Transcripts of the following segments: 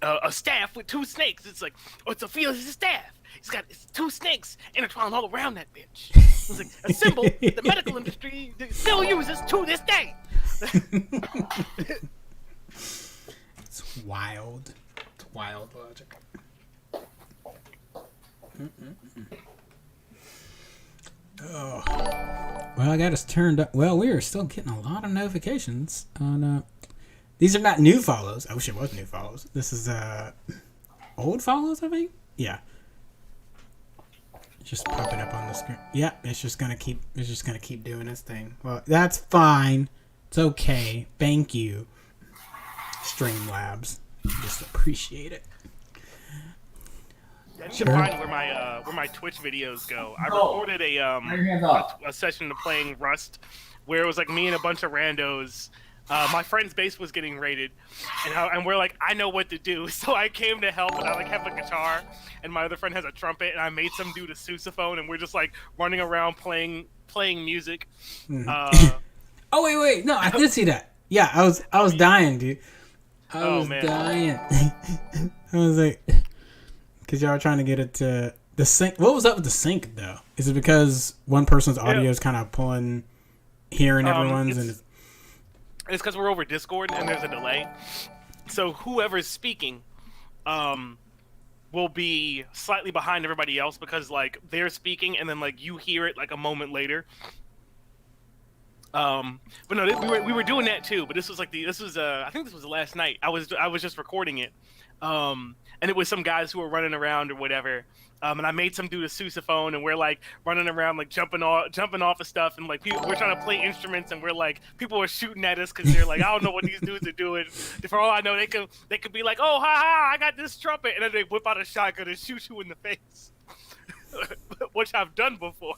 a staff with two snakes. It's like, oh, it's a staff. It's two snakes intertwined all around that bitch. It's like a symbol the medical industry still uses to this day. It's wild. It's wild logic. Oh. Well, I got us turned up. Well, we are still getting a lot of notifications on. These are not new follows. I wish it was new follows. This is old follows, I think. Yeah. Just popping up on the screen. Yeah, it's just gonna keep doing its thing. Well, that's fine. It's okay. Thank you, Streamlabs. Just appreciate it. I need to find where my Twitch videos go. I recorded a session of playing Rust, where it was like me and a bunch of randos. My friend's base was getting raided, and we're like, I know what to do, so I came to help, and I like have a guitar, and my other friend has a trumpet, and I made some dude a sousaphone, and we're just like running around playing music. Oh wait, no, I did see that. Yeah, I was dying, dude. I was dying. I was like, because y'all were trying to get it to the sync. What was up with the sync though? Is it because one person's audio is kind of hearing everyone's and? It's because we're over Discord and there's a delay. So whoever's speaking will be slightly behind everybody else because like they're speaking and then like you hear it like a moment later. But no, we were doing that too. But this was I think this was the last night. I was just recording it. And it was some guys who were running around or whatever. And I made some dude a sousaphone, and we're like running around, like jumping off of stuff, and like we're trying to play instruments, and we're like people are shooting at us because they're like, I don't know what these dudes are doing. For all I know, they could be like, oh, ha, I got this trumpet, and then they whip out a shotgun and shoot you in the face, which I've done before.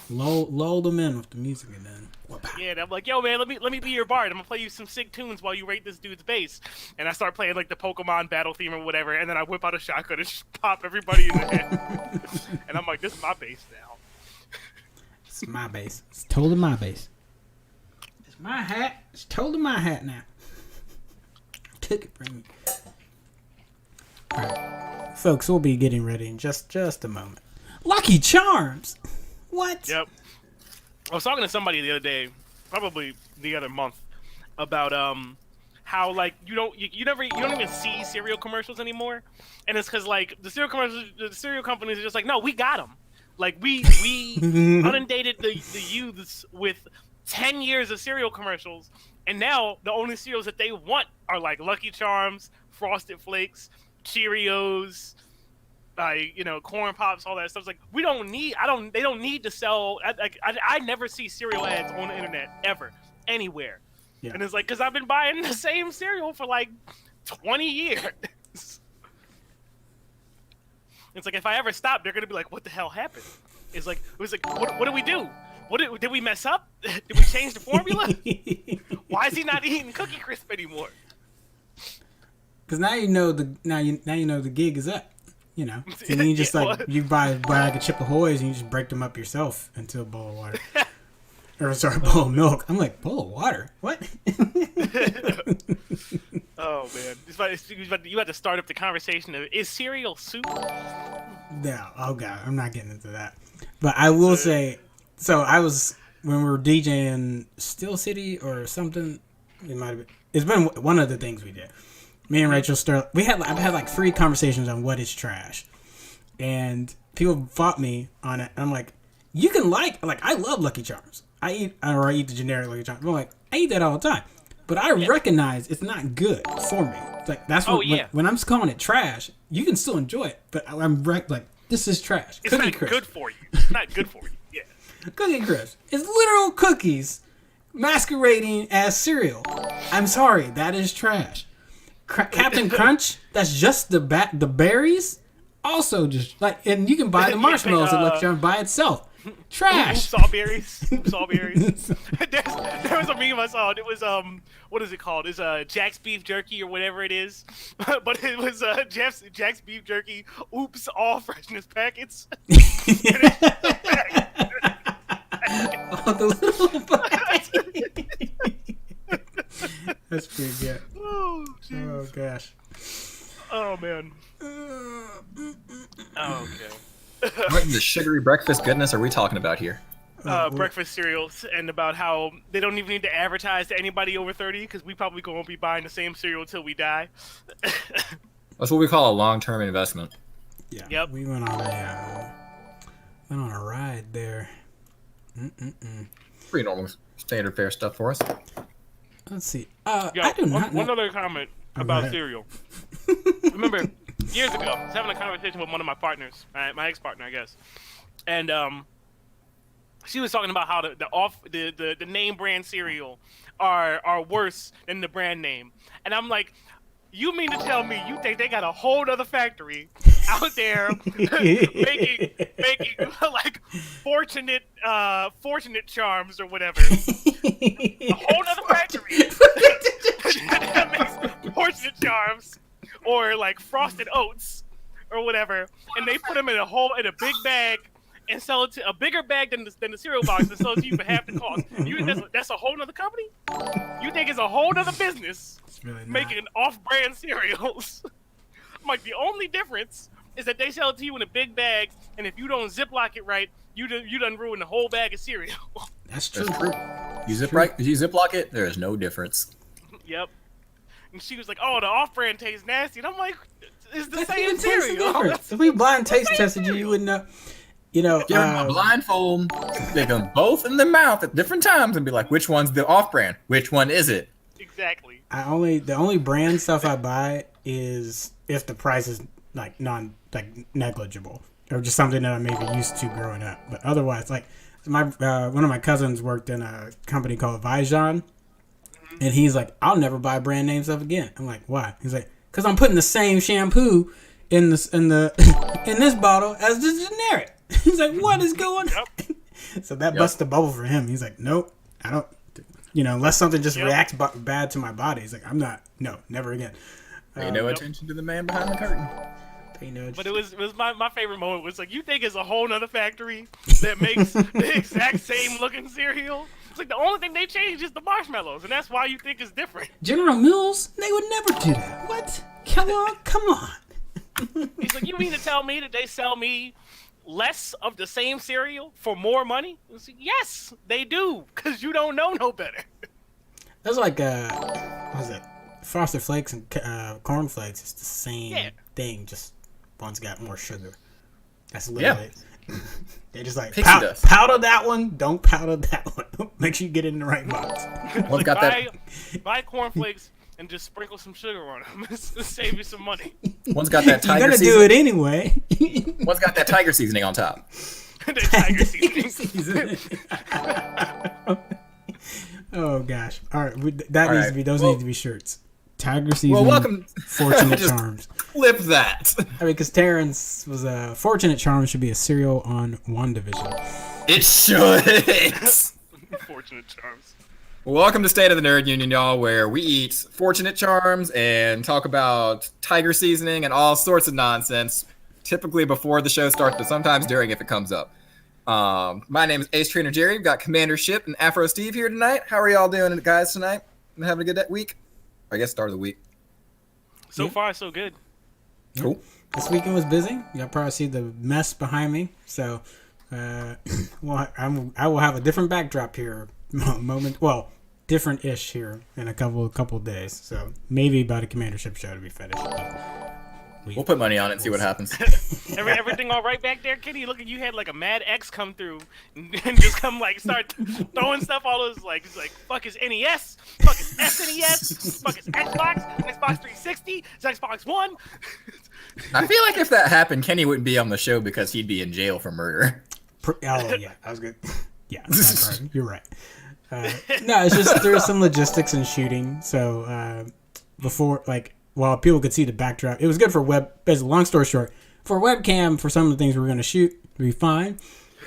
Lull them in with the music and then. Yeah, and I'm like, yo, man, let me be your bard. I'm gonna play you some sick tunes while you rate this dude's bass. And I start playing like the Pokemon battle theme or whatever, and then I whip out a shotgun and just pop everybody in the head. And I'm like, this is my bass now. It's my bass. It's totally my bass. It's my hat. It's totally my hat now. Took it from me. All right, folks, we'll be getting ready in just a moment. Lucky Charms. What? Yep. I was talking to somebody the other day, probably the other month, about how like you don't even see cereal commercials anymore, and it's because like the cereal companies are just like, no, we got them, like we inundated the youths with 10 years of cereal commercials, and now the only cereals that they want are like Lucky Charms, Frosted Flakes, Cheerios. Corn Pops, all that stuff. It's like they don't need to sell. I never see cereal ads on the internet ever, anywhere. Yeah. And it's like, because I've been buying the same cereal for like 20 years. It's like, if I ever stop, they're gonna be like, what the hell happened? It was like, what do we do? Did we mess up? Did we change the formula? Why is he not eating Cookie Crisp anymore? Because now you know the gig is up. You know, and then you just you buy a bag of Chip Ahoy's and you just break them up yourself into a bowl of water. Or sorry, bowl of milk. I'm like, bowl of water? What? Oh man, you had to start up the conversation of, is cereal soup? No, oh god, I'm not getting into that. But I will say, so I was when we were DJing Steel City or something. It might have been. It's been one of the things we did. Me and Rachel I've had like 3 conversations on what is trash, and people fought me on it. I'm like, you can I love Lucky Charms. I eat the generic Lucky Charms. I'm like, I eat that all the time, but I recognize it's not good for me. It's like that's when I'm calling it trash, you can still enjoy it, but I'm like, this is trash. It's not good for you. It's not good for you. Yeah. Cookie Crisp. It's literal cookies masquerading as cereal. I'm sorry, that is trash. Captain Crunch, that's just the berries. Also, just like, and you can buy the marshmallows at Lucky Charms by itself. Trash. Sawberries. There was a meme I saw. It was what is it called? It's Jack's Beef Jerky or whatever it is, but it was Jack's Beef Jerky. Oops, all freshness packets. Oh, the little bag. That's pretty good. Oh Oh gosh. Oh man. Oh, okay. What in the sugary breakfast goodness are we talking about here? Breakfast cereals, and about how they don't even need to advertise to anybody over 30 because we probably won't be buying the same cereal until we die. That's what we call a long-term investment. Yeah. Yep. We went on a ride there. Pretty normal, standard fare stuff for us. Let's see. Yo, I do not know. one other comment about cereal. Remember, years ago, I was having a conversation with one of my partners, my ex-partner, I guess, and she was talking about how the name brand cereal are worse than the brand name, and I'm like, you mean to tell me you think they got a whole other factory out there making like fortunate charms or whatever? A whole other factory that makes fortunate charms or like frosted oats or whatever, and they put them in a big bag and sell it to a bigger bag than the cereal box and sell it to you for half the cost. You think that's a whole other company? You think it's a whole other business really making off-brand cereals? I'm like, the only difference is that they sell it to you in a big bag, and if you don't Ziploc it right, you done ruin the whole bag of cereal. That's true. That's true. You Ziploc it, there is no difference. Yep. And she was like, "Oh, the off-brand tastes nasty," and I'm like, "It's the That's same even cereal." different. If we blind taste tested you, you wouldn't know. You know, Give them a blindfold, stick them both in their mouth at different times, and be like, "Which one's the off-brand? Which one is it?" Exactly. the only brand stuff I buy is if the price is like negligible or just something that I maybe used to growing up. But otherwise, like one of my cousins worked in a company called Vision, and he's like, "I'll never buy brand name stuff again." I'm like, "Why?" He's like, "Because I'm putting the same shampoo in this bottle as the generic." He's like, "What is going on?" So that busts the bubble for him. He's like, "Nope, I don't. Unless something just reacts bad to my body." He's like, "I'm not. No, never again." Pay no attention to the man behind the curtain. But it was my favorite moment was like, you think it's a whole nother factory that makes the exact same looking cereal? It's like the only thing they change is the marshmallows, and that's why you think it's different. General Mills, they would never do that. What? Come on. He's like, you mean to tell me that they sell me less of the same cereal for more money? Like, yes, they do, because you don't know no better. That's like what was it? Frosted Flakes and Corn Flakes. It's the same thing, just one's got more sugar. That's literally it. They're just like powder that one. Don't powder that one. Make sure you get it in the right box. One's got buy cornflakes and just sprinkle some sugar on them. It'll save you some money. One's got that tiger. You're gonna do it anyway. One's got that tiger seasoning on top. The tiger seasoning. Oh gosh! All right, needs to be. Those need to be shirts. Tiger seasoning. Well, welcome. Fortunate Charms. Clip that. I mean, because Terrence was Fortunate Charms should be a cereal on Wandavision. It should. Fortunate Charms. Welcome to State of the Nerd Union, y'all, where we eat Fortunate Charms and talk about tiger seasoning and all sorts of nonsense, typically before the show starts, but sometimes during if it comes up. My name is Ace Trainer Jerry. We've got Commander Ship and Afro Steve here tonight. How are y'all doing, guys, tonight? Having a good week? I guess start of the week. So far, so good. Cool. This weekend was busy. You'll probably see the mess behind me. So, I will have a different backdrop here. Different-ish here in a couple days. So maybe by the Commander Ship show to be finished. We'll put money on it and see what happens. Everything all right back there, Kitty? Look, you had like a Mad X come through and just come like start throwing stuff all those like fuck is NES, fuck is SNES, fuck is Xbox 360, it's Xbox One. I feel like if that happened, Kenny wouldn't be on the show because he'd be in jail for murder. Oh yeah, I was good. Yeah, that's right. You're right. No, it's just there's some logistics in shooting. So before while people could see the backdrop, it was good for web. As a long story short, for webcam, for some of the things we were going to shoot, it'd be fine.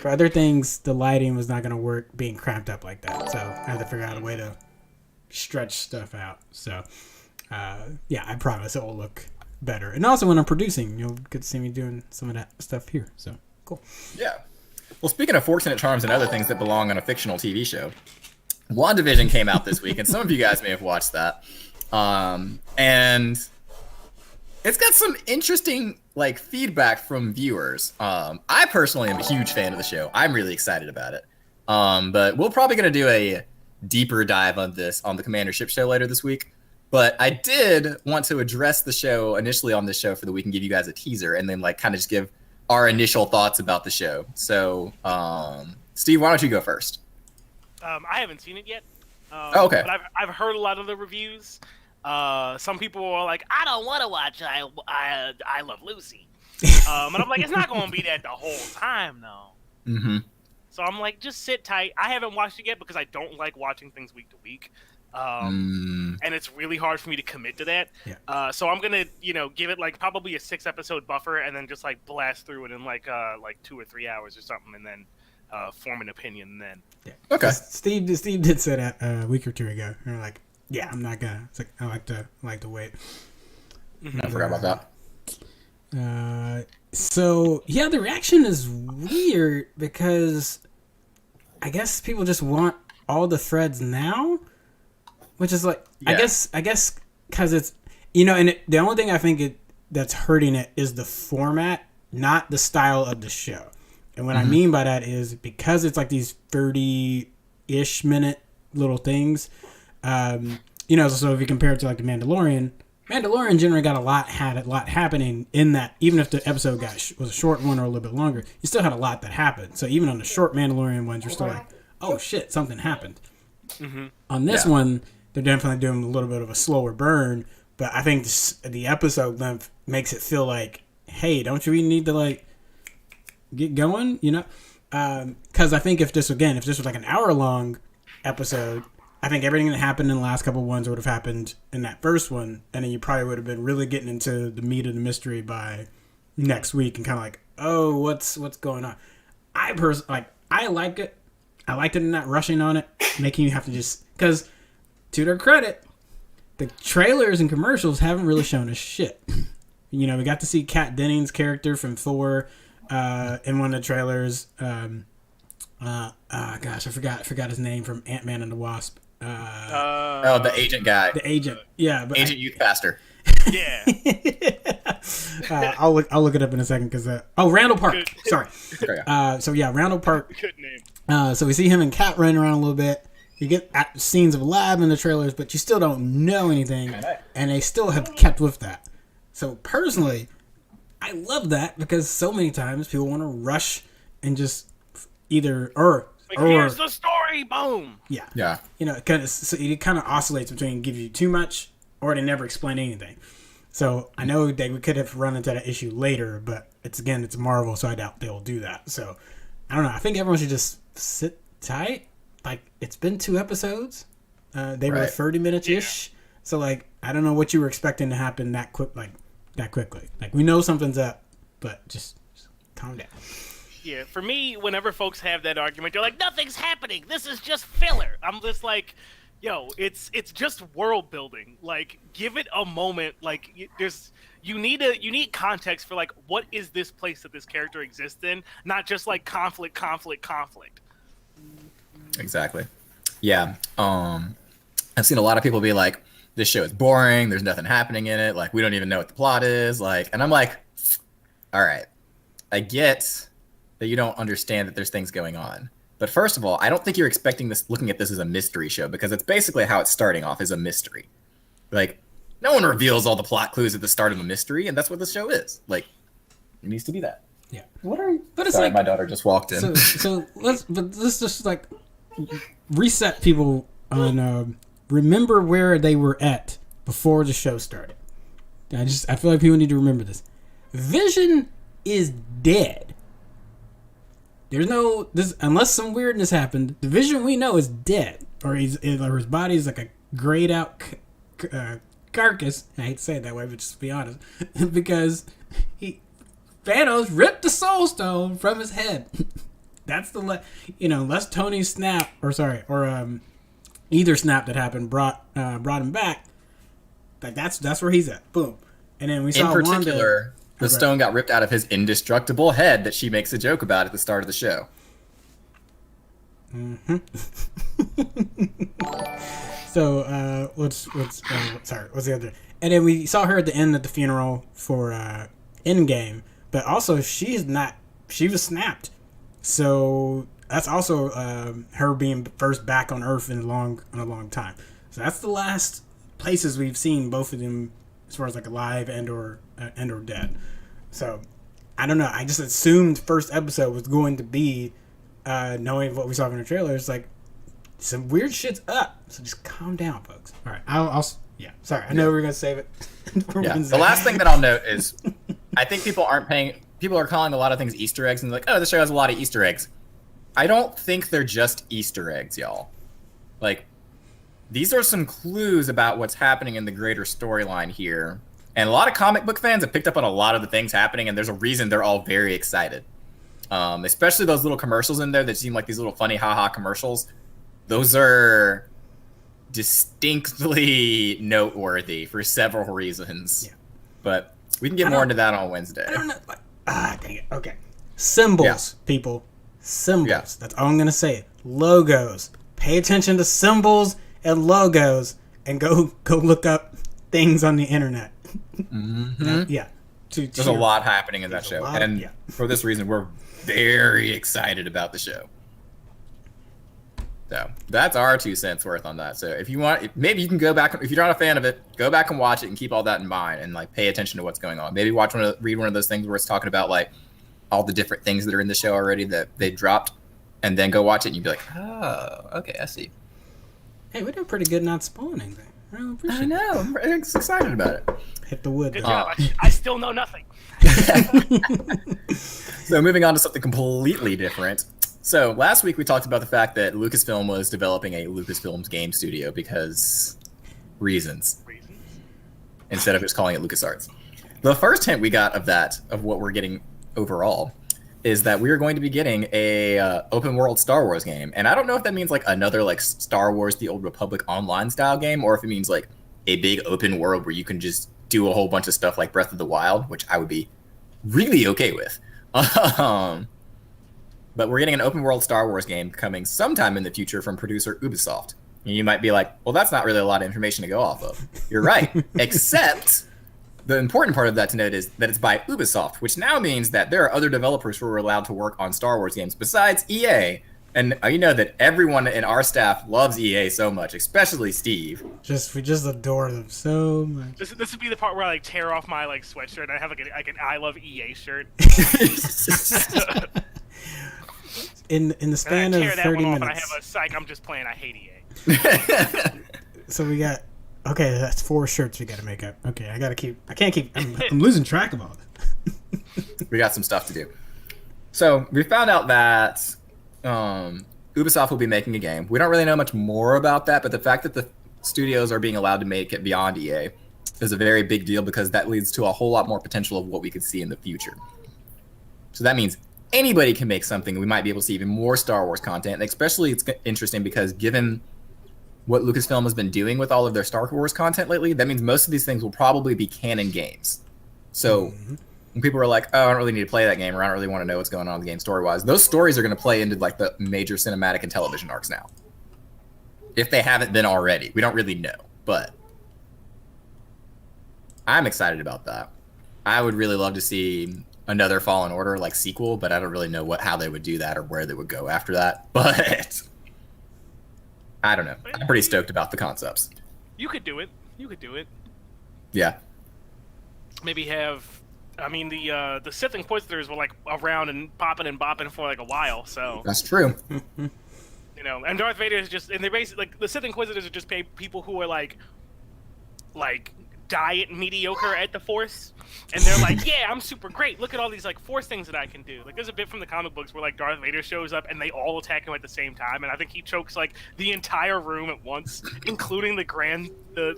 For other things, the lighting was not going to work being cramped up like that. So I had to figure out a way to stretch stuff out. So I promise it will look better. And also when I'm producing, you'll get to see me doing some of that stuff here. So cool. Yeah. Well, speaking of Fortunate Charms and other things that belong on a fictional TV show, WandaVision came out this week, and some of you guys may have watched that. And it's got some interesting like feedback from viewers. I personally am a huge fan of the show. I'm really excited about it. But we're probably gonna do a deeper dive on this on the Commander Ship show later this week. But I did want to address the show initially on this show for the week and give you guys a teaser and then like kind of just give our initial thoughts about the show. So, Steve, why don't you go first? I haven't seen it yet. Okay. But I've heard a lot of the reviews. Some people are like, I don't want to watch I Love Lucy. And I'm like, it's not going to be that the whole time, though. Mm-hmm. So I'm like, just sit tight. I haven't watched it yet because I don't like watching things week to week. And it's really hard for me to commit to that. Yeah. So I'm gonna, give it like probably a 6-episode buffer and then just like blast through it in like 2 or 3 hours or something, and then form an opinion. Then. Yeah. Okay. Steve did say that a week or two ago. And we're like, yeah, I'm not gonna. It's like I like to wait. I forgot about that. So yeah, the reaction is weird because I guess people just want all the threads now. Which is like, yeah. I guess, because it's, and the only thing I think that's hurting it is the format, not the style of the show. And what I mean by that is because it's like these 30-ish minute little things, so if you compare it to like the Mandalorian generally had a lot happening in that, even if the episode was a short one or a little bit longer, you still had a lot that happened. So even on the short Mandalorian ones, you're still like, oh shit, something happened. Mm-hmm. On this one, they're definitely doing a little bit of a slower burn, but I think the episode length makes it feel like, hey, don't you need to like get going, Because I think if this was like an hour-long episode, I think everything that happened in the last couple ones would have happened in that first one, and then you probably would have been really getting into the meat of the mystery by next week and kind of like, oh, what's going on? I like it. I liked it in not rushing on it, making you have to just because. To their credit, the trailers and commercials haven't really shown us shit. We got to see Kat Dennings' character from Thor in one of the trailers. I forgot his name from Ant-Man and the Wasp. the agent guy. The agent, yeah. But Agent Youth Pastor. Yeah. I'll look it up in a second because Randall Park. Good. Sorry. Randall Park. Good name. So we see him and Kat running around a little bit. You get scenes of a lab in the trailers, but you still don't know anything, and they still have kept with that. So personally, I love that because so many times people want to rush and just either or here's the story, boom. Yeah. It kind of oscillates between give you too much or they never explain anything. So I know we could have run into that issue later, but it's Marvel, so I doubt they'll do that. So I don't know. I think everyone should just sit tight. Like, it's been 2 episodes. They were 30 minutes-ish. So, like, I don't know what you were expecting to happen that quickly. Like, we know something's up, but just calm down. Yeah, for me, whenever folks have that argument, they're like, nothing's happening. This is just filler. I'm just like, yo, it's just world building. Like, give it a moment. Like, you need context for, like, what is this place that this character exists in? Not just, like, conflict. Exactly. Yeah. I've seen a lot of people be like, this show is boring. There's nothing happening in it. Like, we don't even know what the plot is. Like, and I'm like, all right, I get that you don't understand that there's things going on. But first of all, I don't think you're looking at this as a mystery show because it's basically how it's starting off as a mystery. Like, no one reveals all the plot clues at the start of a mystery, and that's what the show is. Like, it needs to be that. Yeah. What are you? But it's Sorry, like, my daughter just walked in. So let's just like reset people on remember where they were at before the show started. I feel like people need to remember this. Vision is dead. There's unless some weirdness happened. The Vision we know is dead, or his body is like a grayed out carcass. I hate to say it that way, but just to be honest, because Thanos ripped the Soul Stone from his head. That's unless Tony's snap, either snap that happened brought him back. Like that's where he's at. Boom. And then we saw in particular, the stone got ripped out of his indestructible head that she makes a joke about at the start of the show. Mm-hmm. So what's the other? And then we saw her at the end of the funeral for Endgame, but also she was snapped. So that's also her being first back on Earth in a long time. So that's the last places we've seen both of them as far as like alive and or dead. So I don't know. I just assumed first episode was going to be knowing what we saw in the trailer. It's like some weird shit's up. So just calm down, folks. All right, I'll yeah. Sorry, I know we were gonna save it. Yeah. The last thing that I'll note is, I think people are calling a lot of things Easter eggs and like, oh, this show has a lot of Easter eggs. I don't think they're just Easter eggs, y'all. Like, these are some clues about what's happening in the greater storyline here. And a lot of comic book fans have picked up on a lot of the things happening, and there's a reason they're all very excited. Especially those little commercials in there that seem like these little funny haha commercials. Those are distinctly noteworthy for several reasons. Yeah. But we can get more into that on Wednesday. I don't know. Dang it. Okay. Symbols, people. Symbols. Yeah. That's all I'm going to say. Logos. Pay attention to symbols and logos and go look up things on the internet. Mm-hmm. Yeah. There's a lot happening in that show. And for this reason, we're very excited about the show. So that's our 2 cents worth on that. So if you want, maybe you can go back, if you're not a fan of it, go back and watch it and keep all that in mind and like pay attention to what's going on. Maybe read one of those things where it's talking about like all the different things that are in the show already that they dropped, and then go watch it and you'd be like, oh, okay, I see. Hey, we did pretty good not spoiling anything. I know. I'm excited about it. Hit the wood. Good job. I still know nothing. So moving on to something completely different. So last week we talked about the fact that Lucasfilm was developing a Lucasfilms game studio because reasons. Instead of just calling it LucasArts. The first hint we got of what we're getting overall, is that we are going to be getting a open world Star Wars game. And I don't know if that means like another like Star Wars The Old Republic online style game, or if it means like a big open world where you can just do a whole bunch of stuff like Breath of the Wild, which I would be really okay with. But we're getting an open world Star Wars game coming sometime in the future from producer Ubisoft. And you might be like, well, that's not really a lot of information to go off of. You're right. Except the important part of that to note is that it's by Ubisoft, which now means that there are other developers who are allowed to work on Star Wars games besides EA. And you know that everyone in our staff loves EA so much, especially Steve. We just adore them so much. This would be the part where I like tear off my like sweatshirt and I have like an I love EA shirt. In the span of 30 minutes. I have a psych. I'm just playing. I hate EA. So we got. Okay, that's 4 shirts we got to make up. Okay, I can't keep. I'm losing track of all this. We got some stuff to do. So we found out that Ubisoft will be making a game. We don't really know much more about that, but the fact that the studios are being allowed to make it beyond EA is a very big deal because that leads to a whole lot more potential of what we could see in the future. So that means anybody can make something. We might be able to see even more Star Wars content. And especially it's interesting because given what Lucasfilm has been doing with all of their Star Wars content lately, that means most of these things will probably be canon games. So when people are like, oh, I don't really need to play that game, or I don't really want to know what's going on in the game story-wise, those stories are going to play into like the major cinematic and television arcs now. If they haven't been already. We don't really know, but I'm excited about that. I would really love to see another Fallen Order like sequel, but I don't really know how they would do that or where they would go after that. But I don't know. I'm pretty stoked about the concepts. You could do it. Yeah. Maybe have. I mean, the Sith Inquisitors were like around and popping and bopping for like a while, so that's true. You know, and Darth Vader is just, and they basically like the Sith Inquisitors are just people who are like diet mediocre at the Force, and they're like, yeah, I'm super great. Look at all these like Force things that I can do. Like, there's a bit from the comic books where like Darth Vader shows up and they all attack him at the same time, and I think he chokes like the entire room at once, including the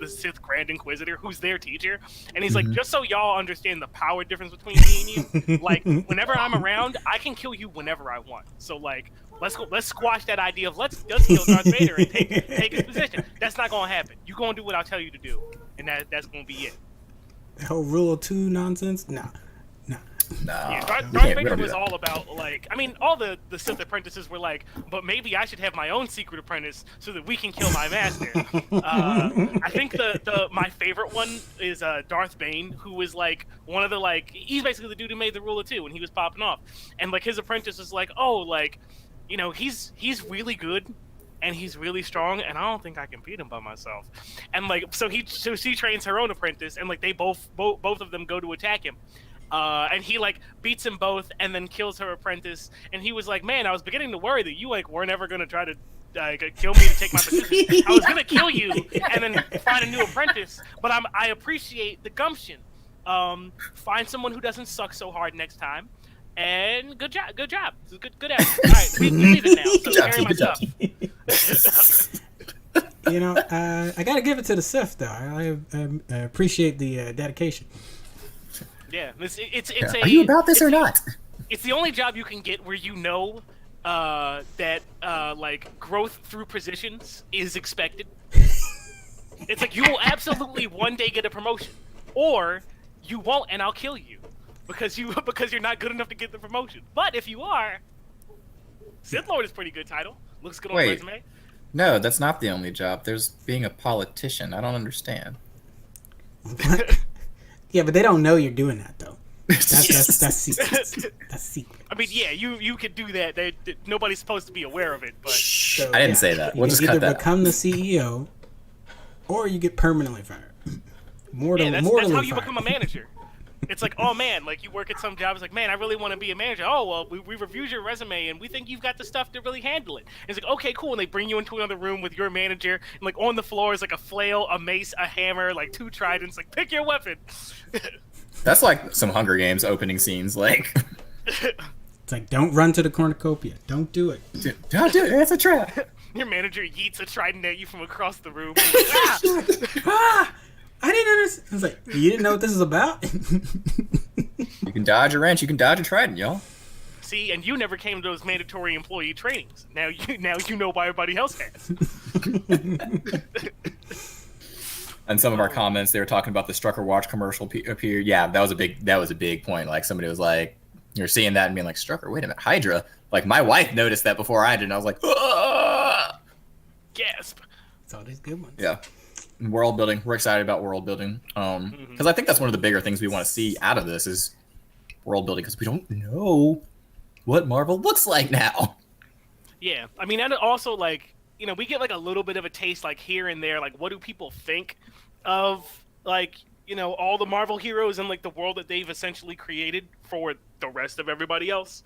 Sith Grand Inquisitor, who's their teacher. And he's like, just so y'all understand the power difference between me and you, like whenever I'm around, I can kill you whenever I want. So like, let's squash that idea of let's kill Darth Vader and take his position. That's not gonna happen. You gonna do what I'll tell you to do, and that's gonna be it. The whole rule of 2 nonsense? Nah. Nah, Yeah, Darth we don't Vader do was that. all about, like, I mean, all the Sith apprentices were like, but maybe I should have my own secret apprentice so that we can kill my master. I think my favorite one is Darth Bane, who was like one of the, like, he's basically the dude who made the ruler too, and he was popping off, and like his apprentice was like, oh, like, you know, he's really good. And he's really strong, and I don't think I can beat him by myself. And like, so she trains her own apprentice, and like they both of them go to attack him. And he like beats them both and then kills her apprentice. And he was like, man, I was beginning to worry that you like weren't ever gonna try to kill me to take my position. I was gonna kill you and then find a new apprentice, but I appreciate the gumption. Find someone who doesn't suck so hard next time. And good job. It's good effort. All right, we leave it now. So carry my stuff. You know, I gotta give it to the Sith though. I appreciate the dedication. Yeah, it's Are you about this or not? It's the only job you can get where you know that like growth through positions is expected. It's like you will absolutely one day get a promotion, or you won't, and I'll kill you because you're not good enough to get the promotion. But if you are, Sith Lord is a pretty good title. Looks good on the resume. No, that's not the only job. There's being a politician. I don't understand. Yeah, but they don't know you're doing that though. That's secret. That's secret. I mean, yeah, you could do that. Nobody's supposed to be aware of it, but So, I didn't say that. We'll you just can cut either that. become the CEO, or you get permanently fired. that's Mortally how you fired. become a manager. It's like, oh man, like you work at some job. It's like, man, I really want to be a manager. Oh well, we reviewed your resume and we think you've got the stuff to really handle it. And it's like, okay, cool. And they bring you into another room with your manager, and like on the floor is like a flail, a mace, a hammer, like 2 tridents. Like, pick your weapon. That's like some Hunger Games opening scenes. Like, It's like, don't run to the cornucopia. Don't do it. don't do it. That's a trap. Your manager yeets a trident at you from across the room. Like, Ah! I didn't understand. I was like, you didn't know what this is about? You can dodge a wrench. You can dodge a trident, y'all. See, and you never came to those mandatory employee trainings. Now you know why everybody else has. And some of our comments, they were talking about the Strucker Watch commercial appeared. Yeah, that was a big point. Like somebody was like, you're seeing that and being like, Strucker, wait a minute, Hydra. Like my wife noticed that before I did, and I was like, ah! Gasp. It's all these good ones. Yeah. World building. We're excited about world building. Because I think that's one of the bigger things we want to see out of this is world building, because we don't know what Marvel looks like now. Yeah, I mean, and also like, you know, we get like a little bit of a taste like here and there, like what do people think of like, you know, all the Marvel heroes and like the world that they've essentially created for the rest of everybody else.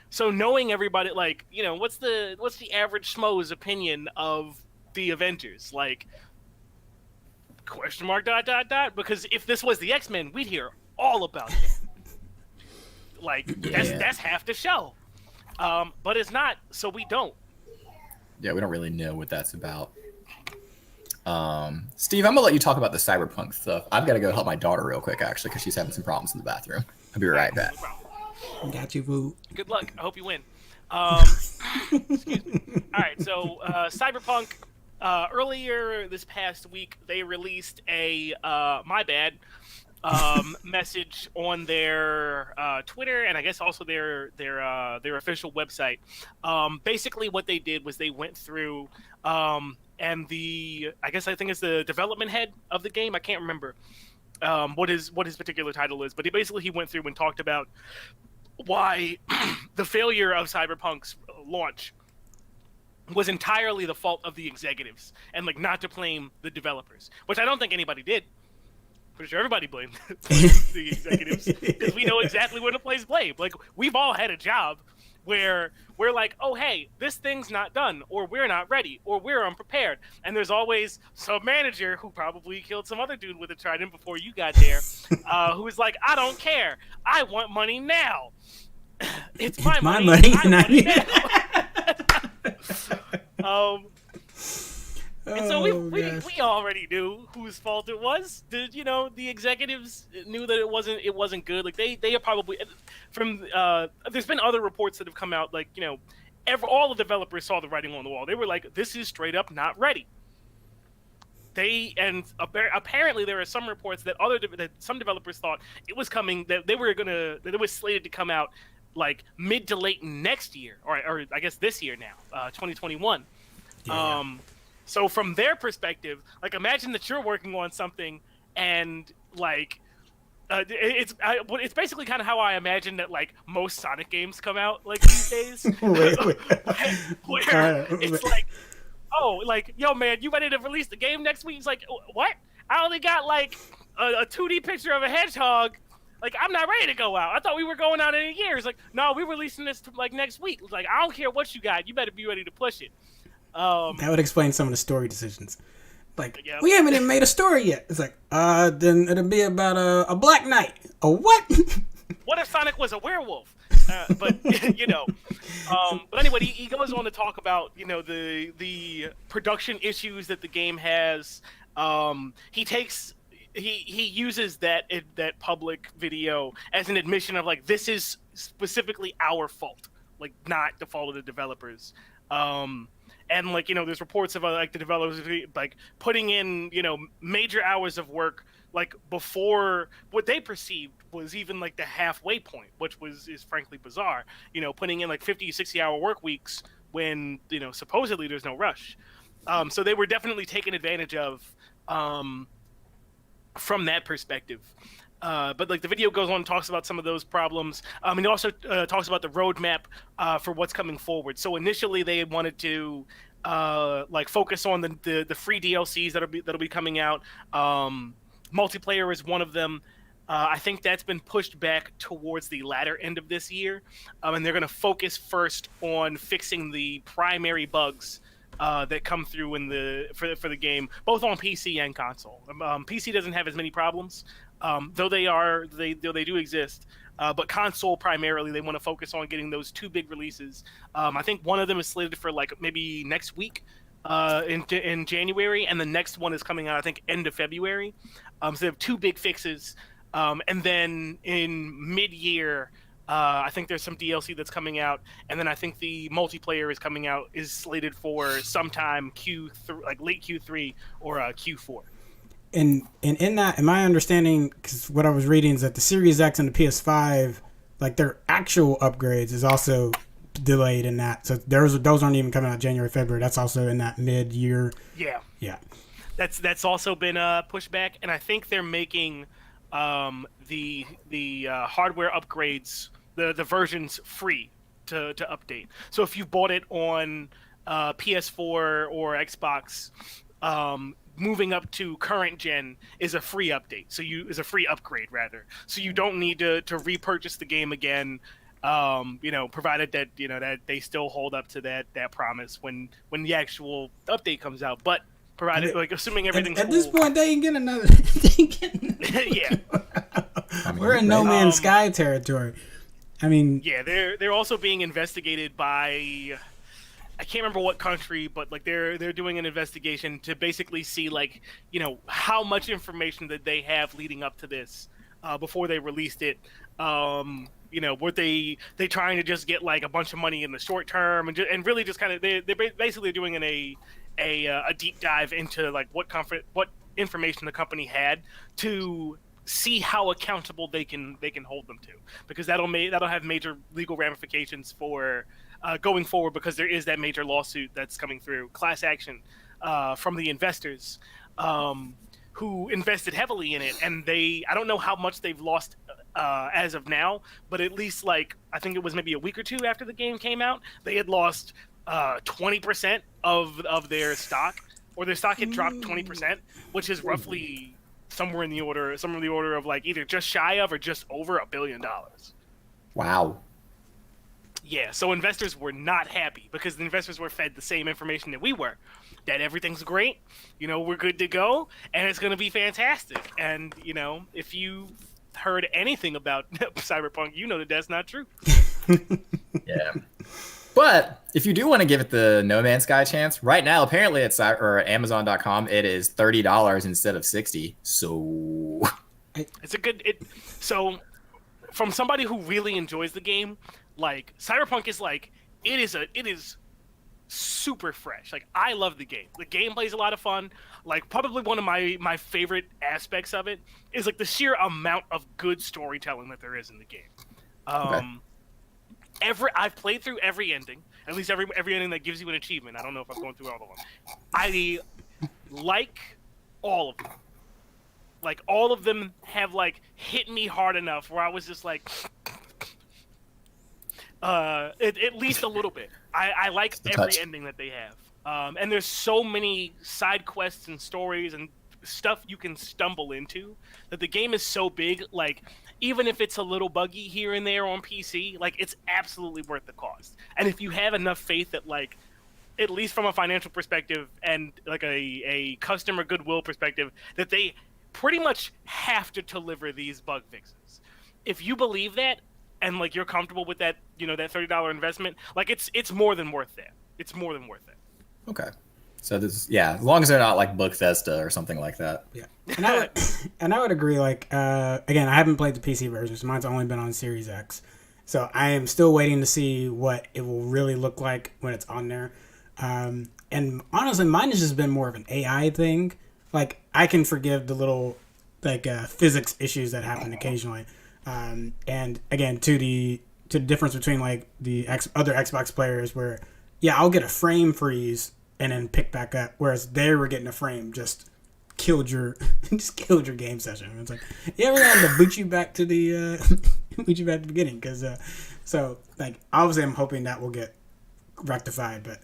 So knowing everybody, like, you know, what's the average schmo's opinion of the Avengers? Like, question mark ... Because if this was the X-Men, we'd hear all about it. Like, that's half the show. But it's not, so we don't. Yeah, we don't really know what that's about. Steve, I'm gonna let you talk about the Cyberpunk stuff. I've got to go help my daughter real quick, actually, because she's having some problems in the bathroom. I'll be right back. No problem. Got you, boo. Good luck. I hope you win. Excuse me. All right, so Cyberpunk. Earlier this past week, they released a my bad message on their Twitter and I guess also their official website. Basically, what they did was they went through and I think it's the development head of the game. I can't remember what his particular title is, but he went through and talked about why the failure of Cyberpunk's launch was entirely the fault of the executives, and like not to blame the developers, which I don't think anybody did. Pretty sure everybody blamed the executives because we know exactly where to place blame. Like, we've all had a job where we're like, oh hey, this thing's not done, or we're not ready, or we're unprepared, and there's always some manager who probably killed some other dude with a trident before you got there, who is like, I don't care, I want money now. It's my money. I want it now. And so we already knew whose fault it was. The executives knew that it wasn't good. Like they are probably from. There's been other reports that have come out. Like, all the developers saw the writing on the wall. They were like, "This is straight up not ready." apparently there are some reports that some developers thought it was coming, that it was slated to come out like mid to late next year, or I guess this year now, 2021. Yeah. So from their perspective, like imagine that you're working on something and like it's basically kind of how I imagine that like most Sonic games come out like these days. Wait. Where it's like, oh, like, yo, man, you ready to release the game next week? It's like, what? I only got like a 2D picture of a hedgehog. Like, I'm not ready to go out. I thought we were going out in a year. It's like, no, we're releasing this like next week. It's like, I don't care what you got. You better be ready to push it. That would explain some of the story decisions. Like, yeah. we haven't even made a story yet. It's like, then it'll be about a Black Knight. A what? What if Sonic was a werewolf? But you know, but anyway, he goes on to talk about, you know, the production issues that the game has. He uses that public video as an admission of like, this is specifically our fault, like not the fault of the developers. And like, you know, there's reports of like the developers like putting in, you know, major hours of work like before what they perceived was even like the halfway point, which is frankly bizarre. You know, putting in like 50, 60-hour work weeks when, you know, supposedly there's no rush. So they were definitely taken advantage of from that perspective. But like the video goes on and talks about some of those problems. And he also talks about the roadmap for what's coming forward. So initially they wanted to like focus on the free DLCs that'll be coming out. Multiplayer is one of them. I think that's been pushed back towards the latter end of this year, and they're going to focus first on fixing the primary bugs that come through for the game, both on PC and console. PC doesn't have as many problems, though they do exist. But console primarily, they want to focus on getting those two big releases. I think one of them is slated for like maybe next week in January, and the next one is coming out I think end of February. So they have two big fixes, and then in mid-year, I think there's some DLC that's coming out, and then I think the multiplayer is slated for sometime Q3, like late Q3 or Q4. And in that, in my understanding, because what I was reading is that the Series X and the PS5, like their actual upgrades is also delayed in that. So those aren't even coming out January, February. That's also in that mid-year. Yeah. That's also been pushed back, and I think they're making the hardware upgrades, the versions free to update. So if you bought it on PS4 or Xbox, moving up to current gen is a free update. Is a free upgrade rather. So you don't need to repurchase the game again. You know, provided that, you know, that they still hold up to that promise when the actual update comes out. But provided, like, assuming everything's at this cool. point, they ain't getting another. Yeah. We're in No Man's Sky territory. I mean, yeah, they're also being investigated by, I can't remember what country, but like they're doing an investigation to basically see, like, you know, how much information that they have leading up to this before they released it. You know, were they trying to just get like a bunch of money in the short term, and really just kind of they're basically doing a deep dive into like what information the company had to see how accountable they can hold them to, because that'll have major legal ramifications for going forward, because there is that major lawsuit that's coming through, class action from the investors who invested heavily in it, and I don't know how much they've lost as of now, but at least like I think it was maybe a week or two after the game came out, they had lost 20% of their stock, or their stock had dropped 20%, which is roughly somewhere in the order of like either just shy of or just over $1 billion. Wow. Yeah, so investors were not happy, because the investors were fed the same information that we were, that everything's great, you know, we're good to go, and it's going to be fantastic. And, you know, if you heard anything about Cyberpunk, you know that that's not true. Yeah. But if you do want to give it the No Man's Sky chance, right now, apparently at Amazon.com, it is $30 instead of $60. So it's a good. So from somebody who really enjoys the game, like Cyberpunk is like it is super fresh. Like, I love the game. The gameplay's a lot of fun. Like, probably one of my favorite aspects of it is like the sheer amount of good storytelling that there is in the game. I've played through every ending, at least every ending that gives you an achievement. I don't know if I'm going through all of them. I like all of them. Like, all of them have like hit me hard enough where I was just like, at least a little bit. I like every ending that they have. And there's so many side quests and stories and stuff you can stumble into that the game is so big. Like, even if it's a little buggy here and there on PC, like, it's absolutely worth the cost. And if you have enough faith that, like, at least from a financial perspective and like a customer goodwill perspective, that they pretty much have to deliver these bug fixes. If you believe that, and like you're comfortable with that, you know, that $30 investment, like it's more than worth that. It's more than worth it. Okay. So this, as long as they're not like Bethesda or something like that. Yeah. And I would agree. Like, again, I haven't played the PC version, so mine's only been on Series X. So I am still waiting to see what it will really look like when it's on there. And honestly, mine has just been more of an AI thing. Like, I can forgive the little like physics issues that happen occasionally. And again, to the difference between like the other Xbox players, where I'll get a frame freeze and then pick back up, whereas they were getting a frame just killed your game session. It's like, we're gonna have to boot you back to the beginning, because so like obviously I'm hoping that will get rectified, but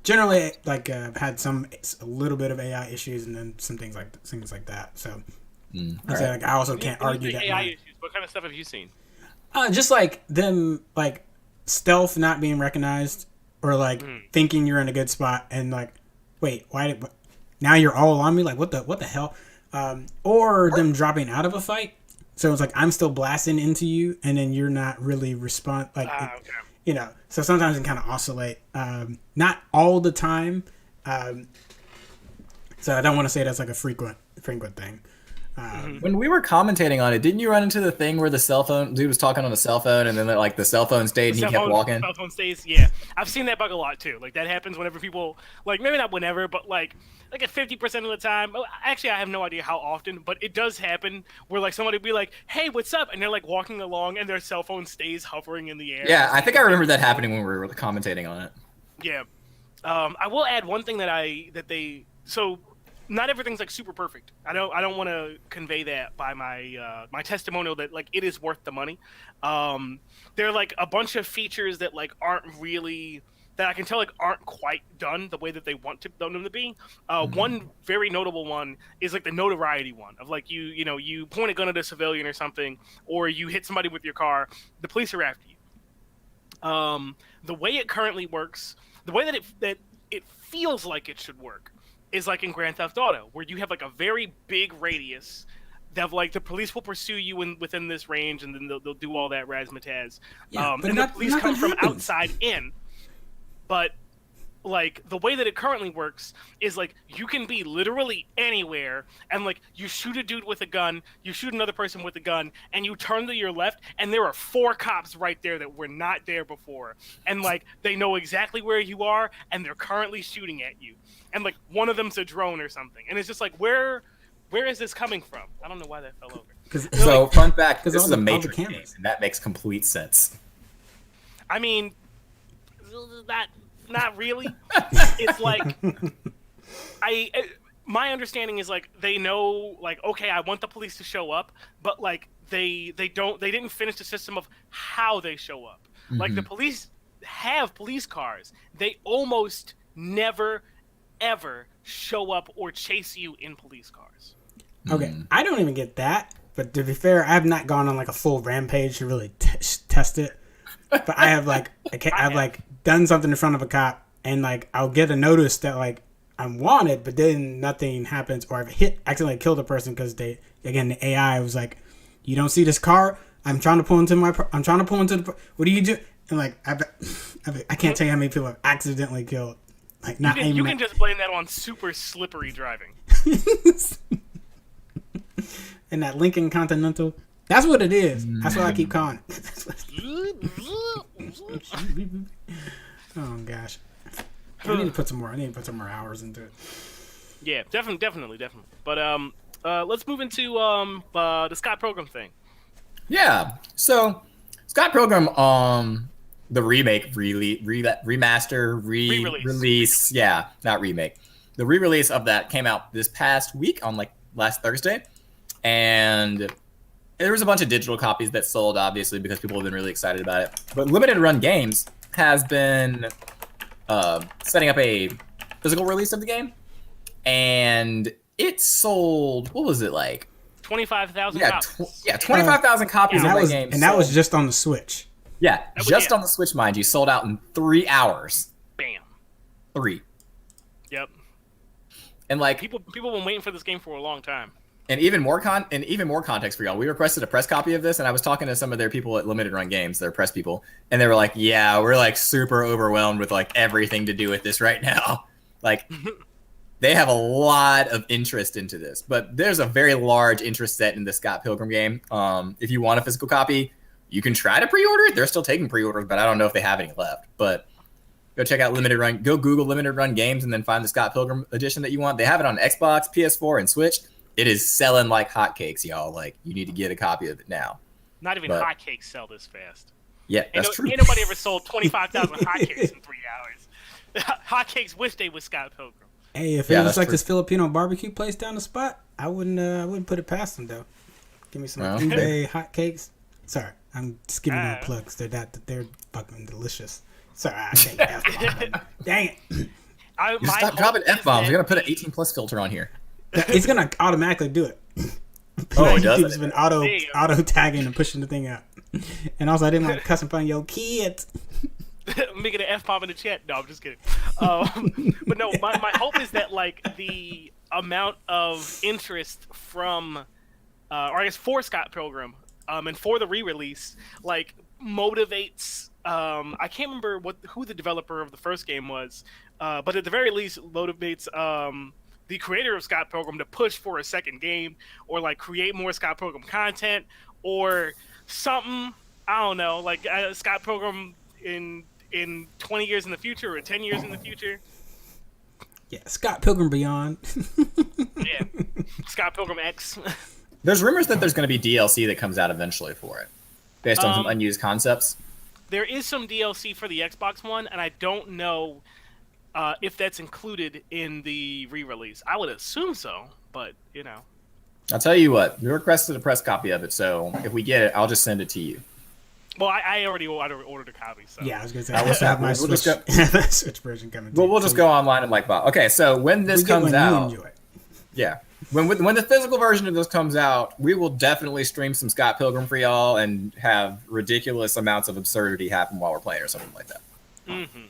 generally like I've had a little bit of AI issues and then some things like that. So I say, like, I also can't argue that AI issues. What kind of stuff have you seen? Just like them, like stealth not being recognized, or like thinking you're in a good spot and like, wait, now you're all on me? Like, what the hell? Or them dropping out of a fight. So it's like I'm still blasting into you, and then you're not really okay. You know. So sometimes it can kind of oscillate. Not all the time. So I don't want to say that's like a frequent thing. When we were commentating on it, didn't you run into the thing where the cell phone dude was talking on a cell phone, and then like the cell phone stayed and he kept walking? Cell phone stays, yeah. I've seen that bug a lot too. Like, that happens whenever people, like, maybe not whenever, but like at 50% of the time. Actually, I have no idea how often, but it does happen where like somebody will be like, "Hey, what's up?" and they're like walking along and their cell phone stays hovering in the air. Yeah, I think I remember that happening when we were commentating on it. Yeah. I will add one thing so not everything's like super perfect. I don't want to convey that by my my testimonial that like it is worth the money. There are like a bunch of features that like aren't really, that I can tell like aren't quite done the way that they want them to be. One very notable one is like the notoriety one of like you point a gun at a civilian or something, or you hit somebody with your car, the police are after you. The way it currently works, the way that it feels like it should work, is like in Grand Theft Auto, where you have like a very big radius that like the police will pursue you within this range, and then they'll do all that razzmatazz. And the police come from outside in. But like the way that it currently works is like you can be literally anywhere, and like you shoot a dude with a gun, you shoot another person with a gun, and you turn to your left, and there are 4 cops right there that were not there before, and like they know exactly where you are, and they're currently shooting at you, and like one of them's a drone or something, and it's just like where is this coming from? I don't know why that fell over. So fun fact, this is a Matrix game, and that makes complete sense. I mean, not really. It's like my understanding is like they know like, okay, I want the police to show up, but like they didn't finish the system of how they show up. Like the police have police cars. They almost never ever show up or chase you in police cars. Okay, I don't even get that, but to be fair, I have not gone on like a full rampage to really test it. But I have like I've like done something in front of a cop, and like I'll get a notice that like I'm wanted, but then nothing happens, or I've accidentally killed a person because the AI was like, "You don't see this car? I'm trying to pull into the. What do you do?" And like I can't tell you how many people I've accidentally killed. Like not you can just blame that on super slippery driving. And that Lincoln Continental. That's what it is. That's what I keep calling it. Oh gosh. I need to put some more. I need to put some more hours into it. Yeah, definitely. But let's move into the Scott Pilgrim thing. Yeah. So Scott Pilgrim, the remake, remaster, release. Yeah, not remake. The re-release of that came out this past week on like last Thursday, and there was a bunch of digital copies that sold, obviously, because people have been really excited about it. But Limited Run Games has been setting up a physical release of the game, and it sold, what was it, like 25,000 copies. 25,000 copies of that game. And that was just on the Switch. Yeah, on the Switch, mind you, sold out in 3 hours. Bam. 3. Yep. And like people been waiting for this game for a long time. And even more context for y'all. We requested a press copy of this, and I was talking to some of their people at Limited Run Games, their press people, and they were like, "Yeah, we're like super overwhelmed with like everything to do with this right now." Like, they have a lot of interest into this, but there's a very large interest set in the Scott Pilgrim game. If you want a physical copy, you can try to pre-order it. They're still taking pre-orders, but I don't know if they have any left. But go check out Limited Run. Go Google Limited Run Games, and then find the Scott Pilgrim edition that you want. They have it on Xbox, PS4, and Switch. It is selling like hotcakes, y'all. Like, you need to get a copy of it now. Not even hotcakes sell this fast. Yeah, that's true. Ain't nobody ever sold 25,000 hotcakes in 3 hours. Hotcakes wish they was Scott Pilgrim. Hey, if it was like this Filipino barbecue place down the spot, I wouldn't put it past them though. Give me some eBay hotcakes. Sorry, I'm just giving them plugs. They're fucking delicious. Sorry, I can't F-bomb. Dang it. Stop dropping F-bombs. We're gonna put an 18+ filter on here. It's gonna automatically do it. Oh, it does. It's been auto tagging and pushing the thing out. And also, I didn't want to cuss in front of your kids. Making an F-bomb in the chat. No, I'm just kidding. But no, my hope is that like the amount of interest from, or I guess for Scott Pilgrim, and for the re-release, like motivates. I can't remember who the developer of the first game was, but at the very least motivates the creator of Scott Pilgrim to push for a second game, or like create more Scott Pilgrim content, or something. I don't know, like Scott Pilgrim in 20 years in the future, or 10 years in the future. Yeah, Scott Pilgrim Beyond. Yeah, Scott Pilgrim X. There's rumors that there's going to be DLC that comes out eventually for it, based on some unused concepts. There is some DLC for the Xbox One, and I don't know if that's included in the re-release. I would assume so, but you know. I'll tell you what, we requested a press copy of it, so if we get it, I'll just send it to you. Well, I already ordered a copy, so. Yeah, I was going to say, I will have my Switch version coming. Well, we'll just go online and like, okay, so when this comes out, yeah, when the physical version of this comes out, we will definitely stream some Scott Pilgrim for y'all and have ridiculous amounts of absurdity happen while we're playing or something like that. Mm-hmm.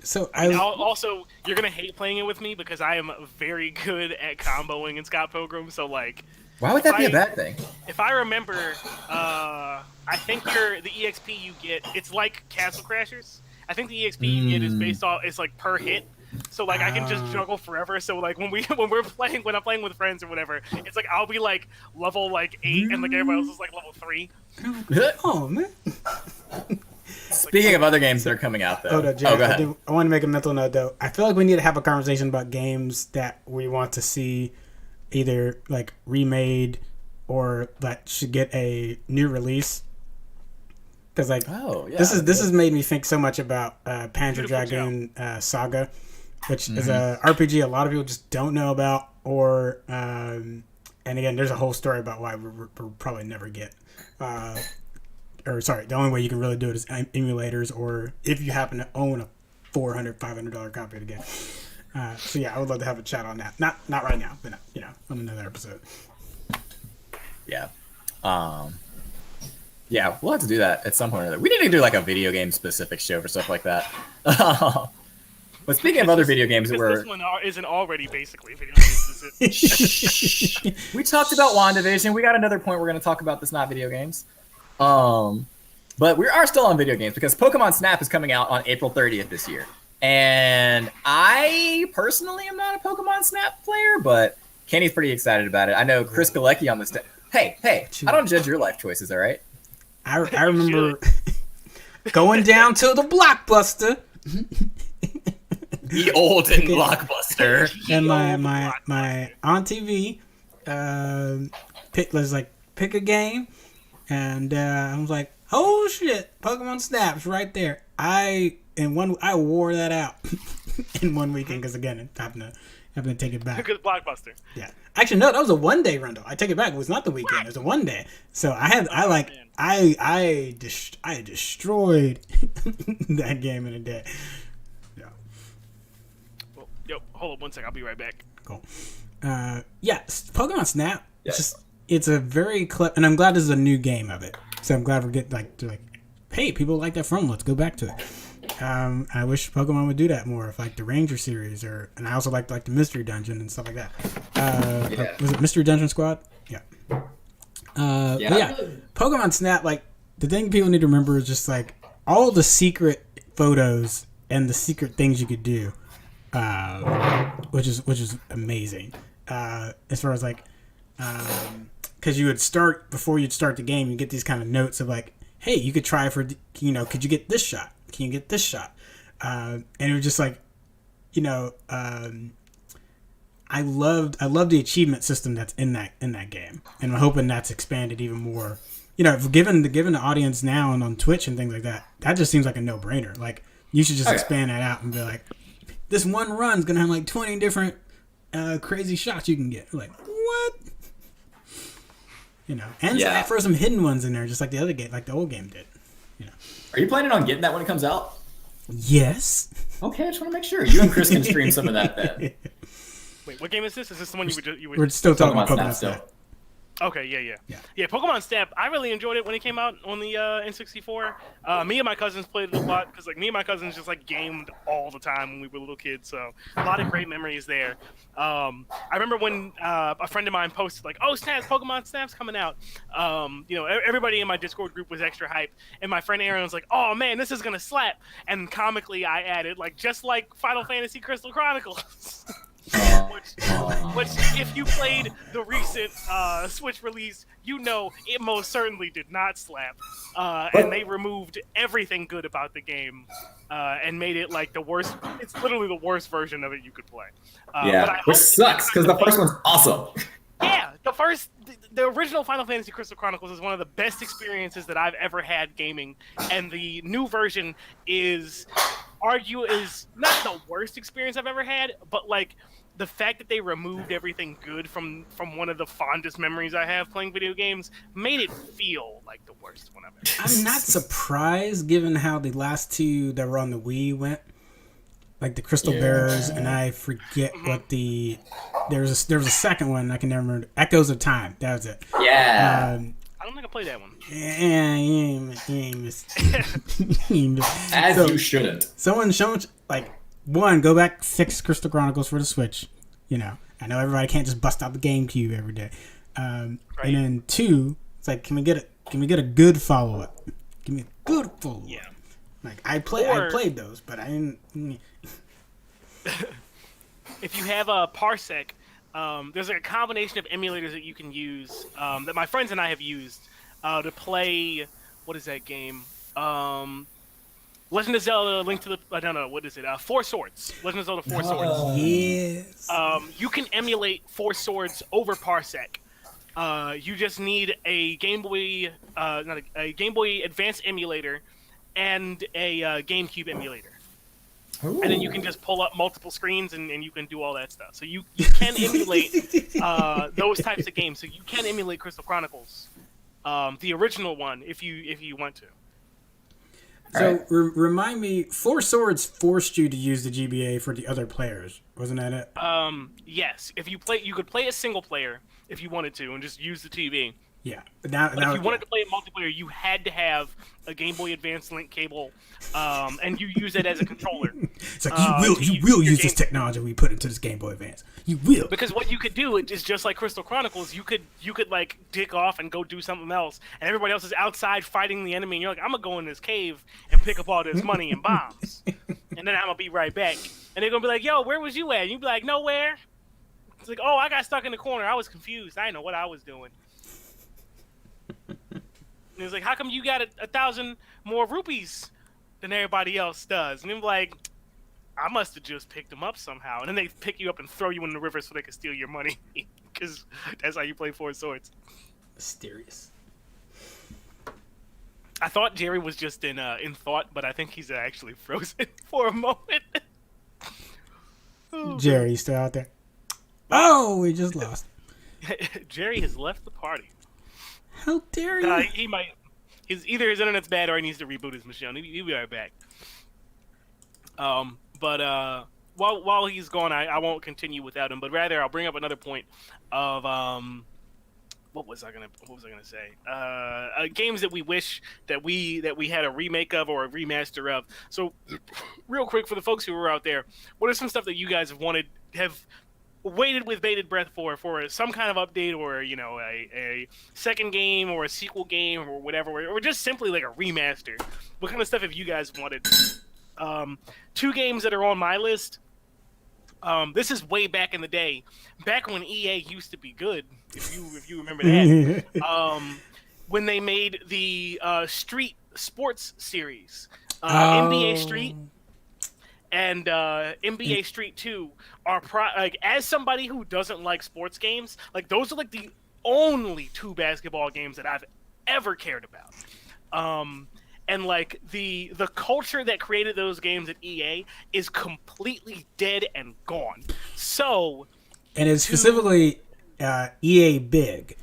So also, you're gonna hate playing it with me because I am very good at comboing in Scott Pilgrim. So like, why would that be a bad thing? If I remember, I think the EXP you get, it's like Castle Crashers. I think the EXP you get is based off, it's like per hit. So like I can just juggle forever. So like when I'm playing with friends or whatever, it's like I'll be like level like 8 and like everybody else is like level 3. Oh man. Speaking of other games that are coming out, though. Jack, go ahead. I want to make a mental note, though. I feel like we need to have a conversation about games that we want to see either like remade or that should get a new release. Because like, this has made me think so much about Panzer Dragoon Saga, which is a RPG a lot of people just don't know about, or and again, there's a whole story about why we'll probably never get. The only way you can really do it is emulators, or if you happen to own a $400, $500 copy of the game. So yeah, I would love to have a chat on that. Not right now, but on another episode. Yeah. Yeah, we'll have to do that at some point or other. We need to do like a video game specific show for stuff like that. But speaking of other video games, this one isn't already basically video games. We talked about WandaVision. We got another point we're going to talk about that's not video games. But we are still on video games because Pokemon Snap is coming out on April 30th this year. And I personally am not a Pokemon Snap player, but Kenny's pretty excited about it. I know Chris Galecki on this. Hey, I don't judge your life choices, all right? I remember going down to the Blockbuster. The old and Blockbuster. And my on TV, pick a game, and I was like, oh shit, Pokemon Snap's right there. I wore that out in one weekend because again, it happened to take it back. Because Blockbuster. Yeah, actually no, that was a 1 day rental. I take it back. It was not the weekend. It was a 1 day. So I destroyed that game in a day. Yeah. Well, yo, hold up 1 second. I'll be right back. Cool. Pokemon Snap. It's a very clever, and I'm glad this is a new game of it. So I'm glad we're getting hey, people like that from. Let's go back to it. I wish Pokemon would do that more, if like the Ranger series, and I also like the Mystery Dungeon and stuff like that. Was it Mystery Dungeon Squad? Yeah. But yeah, Pokemon Snap. Like the thing people need to remember is just like all the secret photos and the secret things you could do, which is amazing. As far as like, because you would start before you'd start the game, you get these kind of notes of like, hey, you could try for, could you get this shot? Can you get this shot? And it was just like, I loved the achievement system that's in that game, and I'm hoping that's expanded even more. Given the audience now and on Twitch and things like that, that just seems like a no-brainer. Like you should just expand that out and be like, this one run's gonna have like 20 different crazy shots you can get. Like what? And throw some hidden ones in there, just like the other game, like the old game did. Are you planning on getting that when it comes out? Yes. Okay, I just want to make sure you and Chris can stream some of that then. Wait, what game is this? Is this the one you would? We're still talking about Pokemon Snap. Okay, yeah. Pokemon Snap. I really enjoyed it when it came out on the N64. Me and my cousins played it a lot because me and my cousins just gamed all the time when we were little kids. So a lot of great memories there. I remember when a friend of mine posted "Oh, Snaps! Pokemon Snap's coming out." Everybody in my Discord group was extra hyped, and my friend Aaron was like, "Oh man, this is gonna slap!" And comically, I added just like Final Fantasy Crystal Chronicles. Which, if you played the recent Switch release, it most certainly did not slap. And they removed everything good about the game and made it the worst. It's literally the worst version of it you could play. Which sucks because the first one's awesome. Yeah, the original Final Fantasy Crystal Chronicles is one of the best experiences that I've ever had gaming, and the new version is not the worst experience I've ever had, but the fact that they removed everything good from one of the fondest memories I have playing video games made it feel like the worst one I've ever had. I'm not surprised given how the last two that were on the Wii went. Like the Crystal Bearers, and I forget what there was a second one I can never remember. Echoes of Time. That was it. Yeah. I don't think I played that one. As you shouldn't. Someone showed one, go back, fix Crystal Chronicles for the Switch. I know everybody can't just bust out the GameCube every day. And then two, it's can we get a good follow up? Give me a good follow up. Yeah. I played those, but I didn't. If you have a Parsec, there's a combination of emulators that you can use that my friends and I have used to play. What is that game? Legend of Zelda: Link to the I don't know what is it? Four Swords. Legend of Zelda: Four Swords. Yes. You can emulate Four Swords over Parsec. You just need a Game Boy, a Game Boy Advance emulator, and a GameCube emulator. Ooh. And then you can just pull up multiple screens and you can do all that stuff. So you can emulate those types of games. So you can emulate Crystal Chronicles, the original one, if you want to. So remind me, Four Swords forced you to use the GBA for the other players, wasn't that it? Yes. If you could play a single player if you wanted to and just use the TV. Yeah, but if you wanted to play it multiplayer, you had to have a Game Boy Advance link cable, and you use it as a controller. It's you will use this technology we put into this Game Boy Advance. You will. Because what you could do is just like Crystal Chronicles, you could dick off and go do something else, and everybody else is outside fighting the enemy, and you're like, I'm gonna go in this cave and pick up all this money and bombs, and then I'm gonna be right back. And they're gonna be like, Yo, where was you at? And you'd be like, Nowhere. It's like, oh, I got stuck in the corner. I was confused. I didn't know what I was doing. And it was like, how come you got 1,000 more rupees than everybody else does? And I'm like, I must have just picked them up somehow. And then they pick you up and throw you in the river so they can steal your money. Because that's how you play Four Swords. Mysterious. I thought Jerry was just in thought, but I think he's actually frozen for a moment. Oh, Jerry, you still out there? Oh, we just lost. Jerry has left the party. How dare you? He might. Either his internet's bad or he needs to reboot his machine. He'll be right back. But while he's gone, I won't continue without him. But rather, I'll bring up another point of what was I gonna say? Games that we wish that we had a remake of or a remaster of. So, real quick for the folks who are out there, what are some stuff that you guys have waited with bated breath for some kind of update, or a second game or a sequel game or whatever, or just simply like a remaster? What kind of stuff have you guys wanted? Two games that are on my list. This is way back in the day, back when EA used to be good. If you remember that, when they made the Street Sports series, NBA Street and NBA Street 2 are like, as somebody who doesn't like sports games, like those are like the only two basketball games that I've ever cared about. And like the culture that created those games at EA is completely dead and gone. So, and it's specifically EA Big.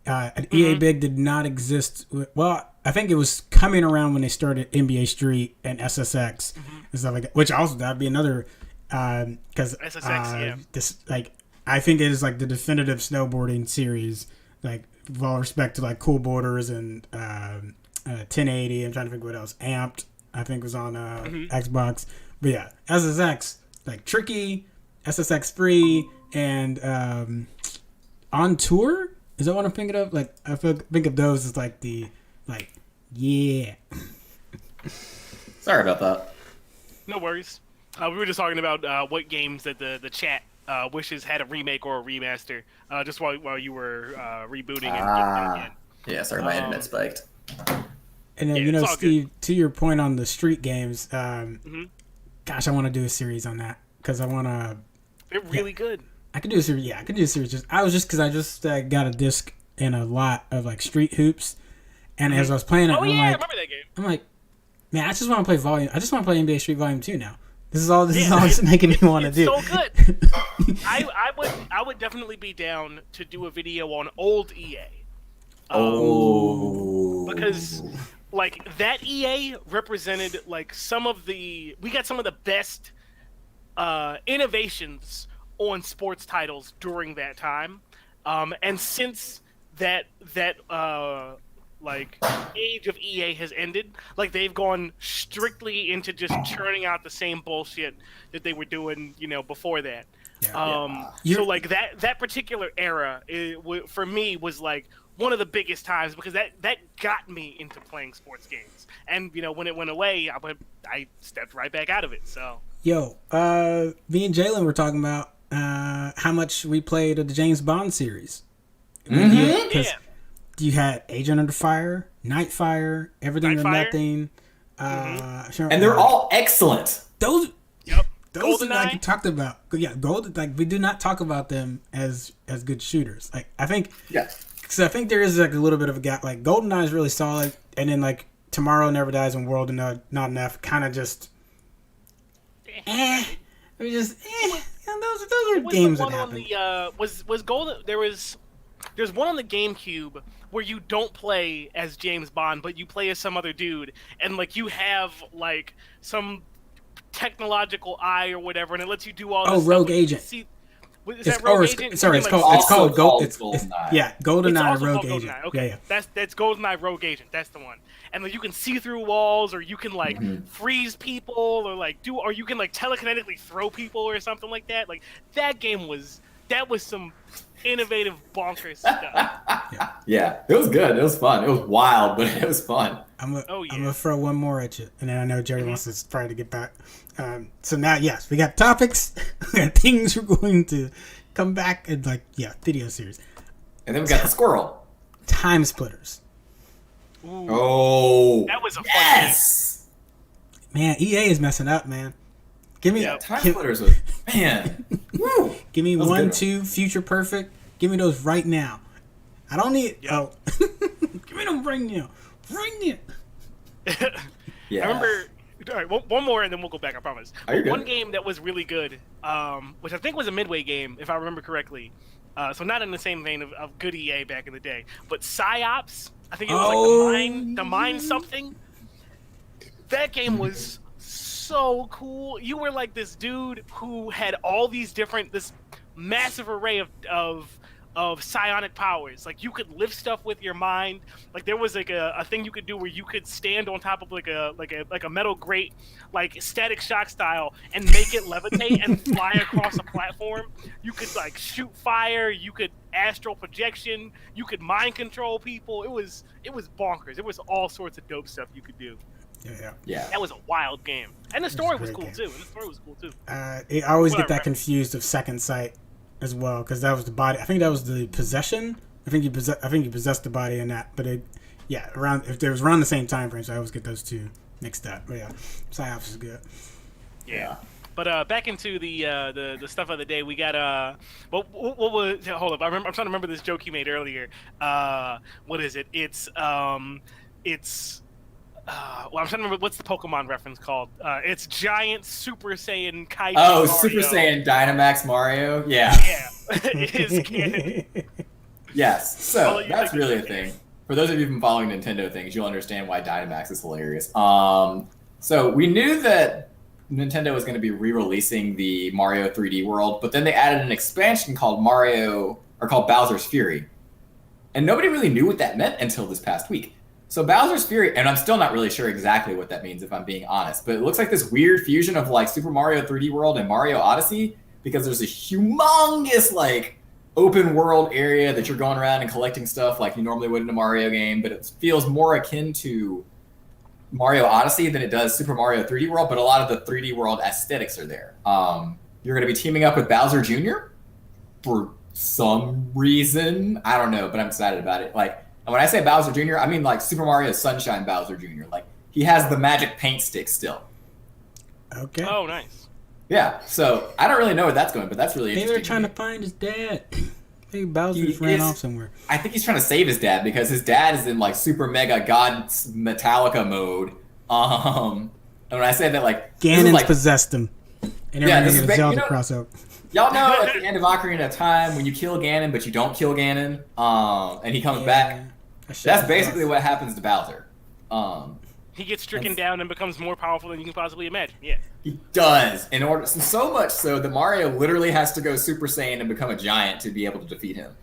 EA Big did not exist. Well, I think it was coming around when they started NBA Street and SSX and stuff like that. Which also that'd be another because this I think it is like the definitive snowboarding series. Like with all respect to like Cool Borders and 1080. I'm trying to think what else. Amped, I think, was on Xbox. But yeah, SSX, like Tricky, SSX Free, and On Tour. Is that what I'm thinking of? Like, I think of those as like yeah. Sorry about that. No worries. We were just talking about what games that the chat wishes had a remake or a remaster. Just while you were rebooting and getting in. Yeah, sorry, my internet spiked. And then, Steve, to your point on the street games, gosh, I want to do a series on that because I want to. They're really good. I could do a series. Yeah, I could do a series. I just got a disc and a lot of like Street Hoops, and as I was playing it, I remember that game. I'm like, man, I just want to play Volume. I just want to play NBA Street Volume 2 now. This is all it's making me want to do. So good. I would definitely be down to do a video on old EA. Because like that EA represented like we got some of the best innovations on sports titles during that time, and since that like age of EA has ended, like they've gone strictly into just churning out the same bullshit that they were doing, before that. So like that particular era for me was like one of the biggest times because that got me into playing sports games, and when it went away, I stepped right back out of it. So me and Jalen were talking about how much we played of the James Bond series. You had Agent Under Fire, Nightfire, Everything or Nothing, and they're all excellent. Those GoldenEye. like you talked about, Golden. Like we do not talk about them as good shooters. Like I think, because I think there is like a little bit of a gap. Like GoldenEye is really solid, and then like Tomorrow Never Dies and World Not Enough kind of just, those are games that happen. Was Golden? There's one on the GameCube where you don't play as James Bond, but you play as some other dude, and like you have like some technological eye or whatever, and it lets you do all this stuff. Rogue Agent. Is that Rogue Agent? Sorry, it's called GoldenEye. GoldenEye Rogue Agent. GoldenEye. Okay, yeah. That's GoldenEye Rogue Agent. That's the one. And like you can see through walls, or you can like freeze people, or like or you can like telekinetically throw people or something like that. Like that game was some innovative bonkers stuff. Yeah, it was good. It was fun. It was wild, but it was fun. I'm gonna throw one more at you, and then I know Jerry wants to try to get back. So now, yes, we got topics, we got things we're going to come back and video series, and then we got the squirrel. Time Splitters. Ooh. Oh, that was a fun yes. Man, EA is messing up, man. Give me Yeah, Time Splitters was, man. Woo! Give me That was a 1, good one. 2, Future Perfect. Give me those right now. I don't need. Yep. Oh, give me them right now. Right now. Yeah. I remember. All right, one more, and then we'll go back. I promise. Oh, you're good. One game that was really good, which I think was a midway game, if I remember correctly. So not in the same vein of good EA back in the day, but PsyOps. I think it was like the mine something. That game was so cool. You were like this dude who had all these this massive array of psionic powers. Like you could lift stuff with your mind. Like there was like a thing you could do where you could stand on top of like a metal grate, like Static Shock style, and make it levitate and fly across a platform. You could like shoot fire. You could astral projection. You could mind control people. It was bonkers. It was all sorts of dope stuff you could do. Yeah. That was a wild game, and the story was a cool great too. The story was cool too. I always get Whatever. that confused of Second Sight as well, because that was the body. I think that was the possession. I think you possessed the body in that. But around if it was around the same time frame, so I always get those two mixed up. But yeah, PsyOps is good. Yeah. But back into the stuff of the day, we got what was hold up? I'm trying to remember this joke you made earlier. What is it? It's well, I'm trying to remember what's the Pokemon reference called. It's Giant Super Saiyan Kaiju. Oh, Mario. Super Saiyan Dynamax Mario. Yeah. Yeah, it is canon. Yes. I'll So let you that's take it. really a thing. For those of you who've been following Nintendo things, you'll understand why Dynamax is hilarious. So we knew that Nintendo was going to be re-releasing the Mario 3D World, but then they added an expansion called Bowser's Fury, and nobody really knew what that meant until this past week. So Bowser's Fury, and I'm still not really sure exactly what that means if I'm being honest, but it looks like this weird fusion of like Super Mario 3D World and Mario Odyssey, because there's a humongous like open world area that you're going around and collecting stuff like you normally would in a Mario game, but it feels more akin to Mario Odyssey than it does Super Mario 3D World, but a lot of the 3D World aesthetics are there. You're going to be teaming up with Bowser Jr. for some reason. I don't know, but I'm excited about it. Like, and when I say Bowser Jr., I mean like Super Mario Sunshine Bowser Jr. Like, he has the magic paint stick still. Okay. Oh, nice. Yeah, so I don't really know where that's going, but that's really Maybe interesting. they're trying to find his dad. Maybe Bowser He just ran is- off somewhere. I think he's trying to save his dad because his dad is in like super mega god Metallica mode. And when I say that, like this is Ganon's like, possessed him. And Yeah, everybody this get is a ba- Zelda you know- crossover. y'all know at the end of Ocarina of Time when you kill Ganon but you don't kill Ganon, and he comes back. That shit That's was basically rough. what happens to Bowser. He gets stricken That's- down and becomes more powerful than you can possibly imagine. Yeah. He does. In order, so much so that Mario literally has to go Super Saiyan and become a giant to be able to defeat him.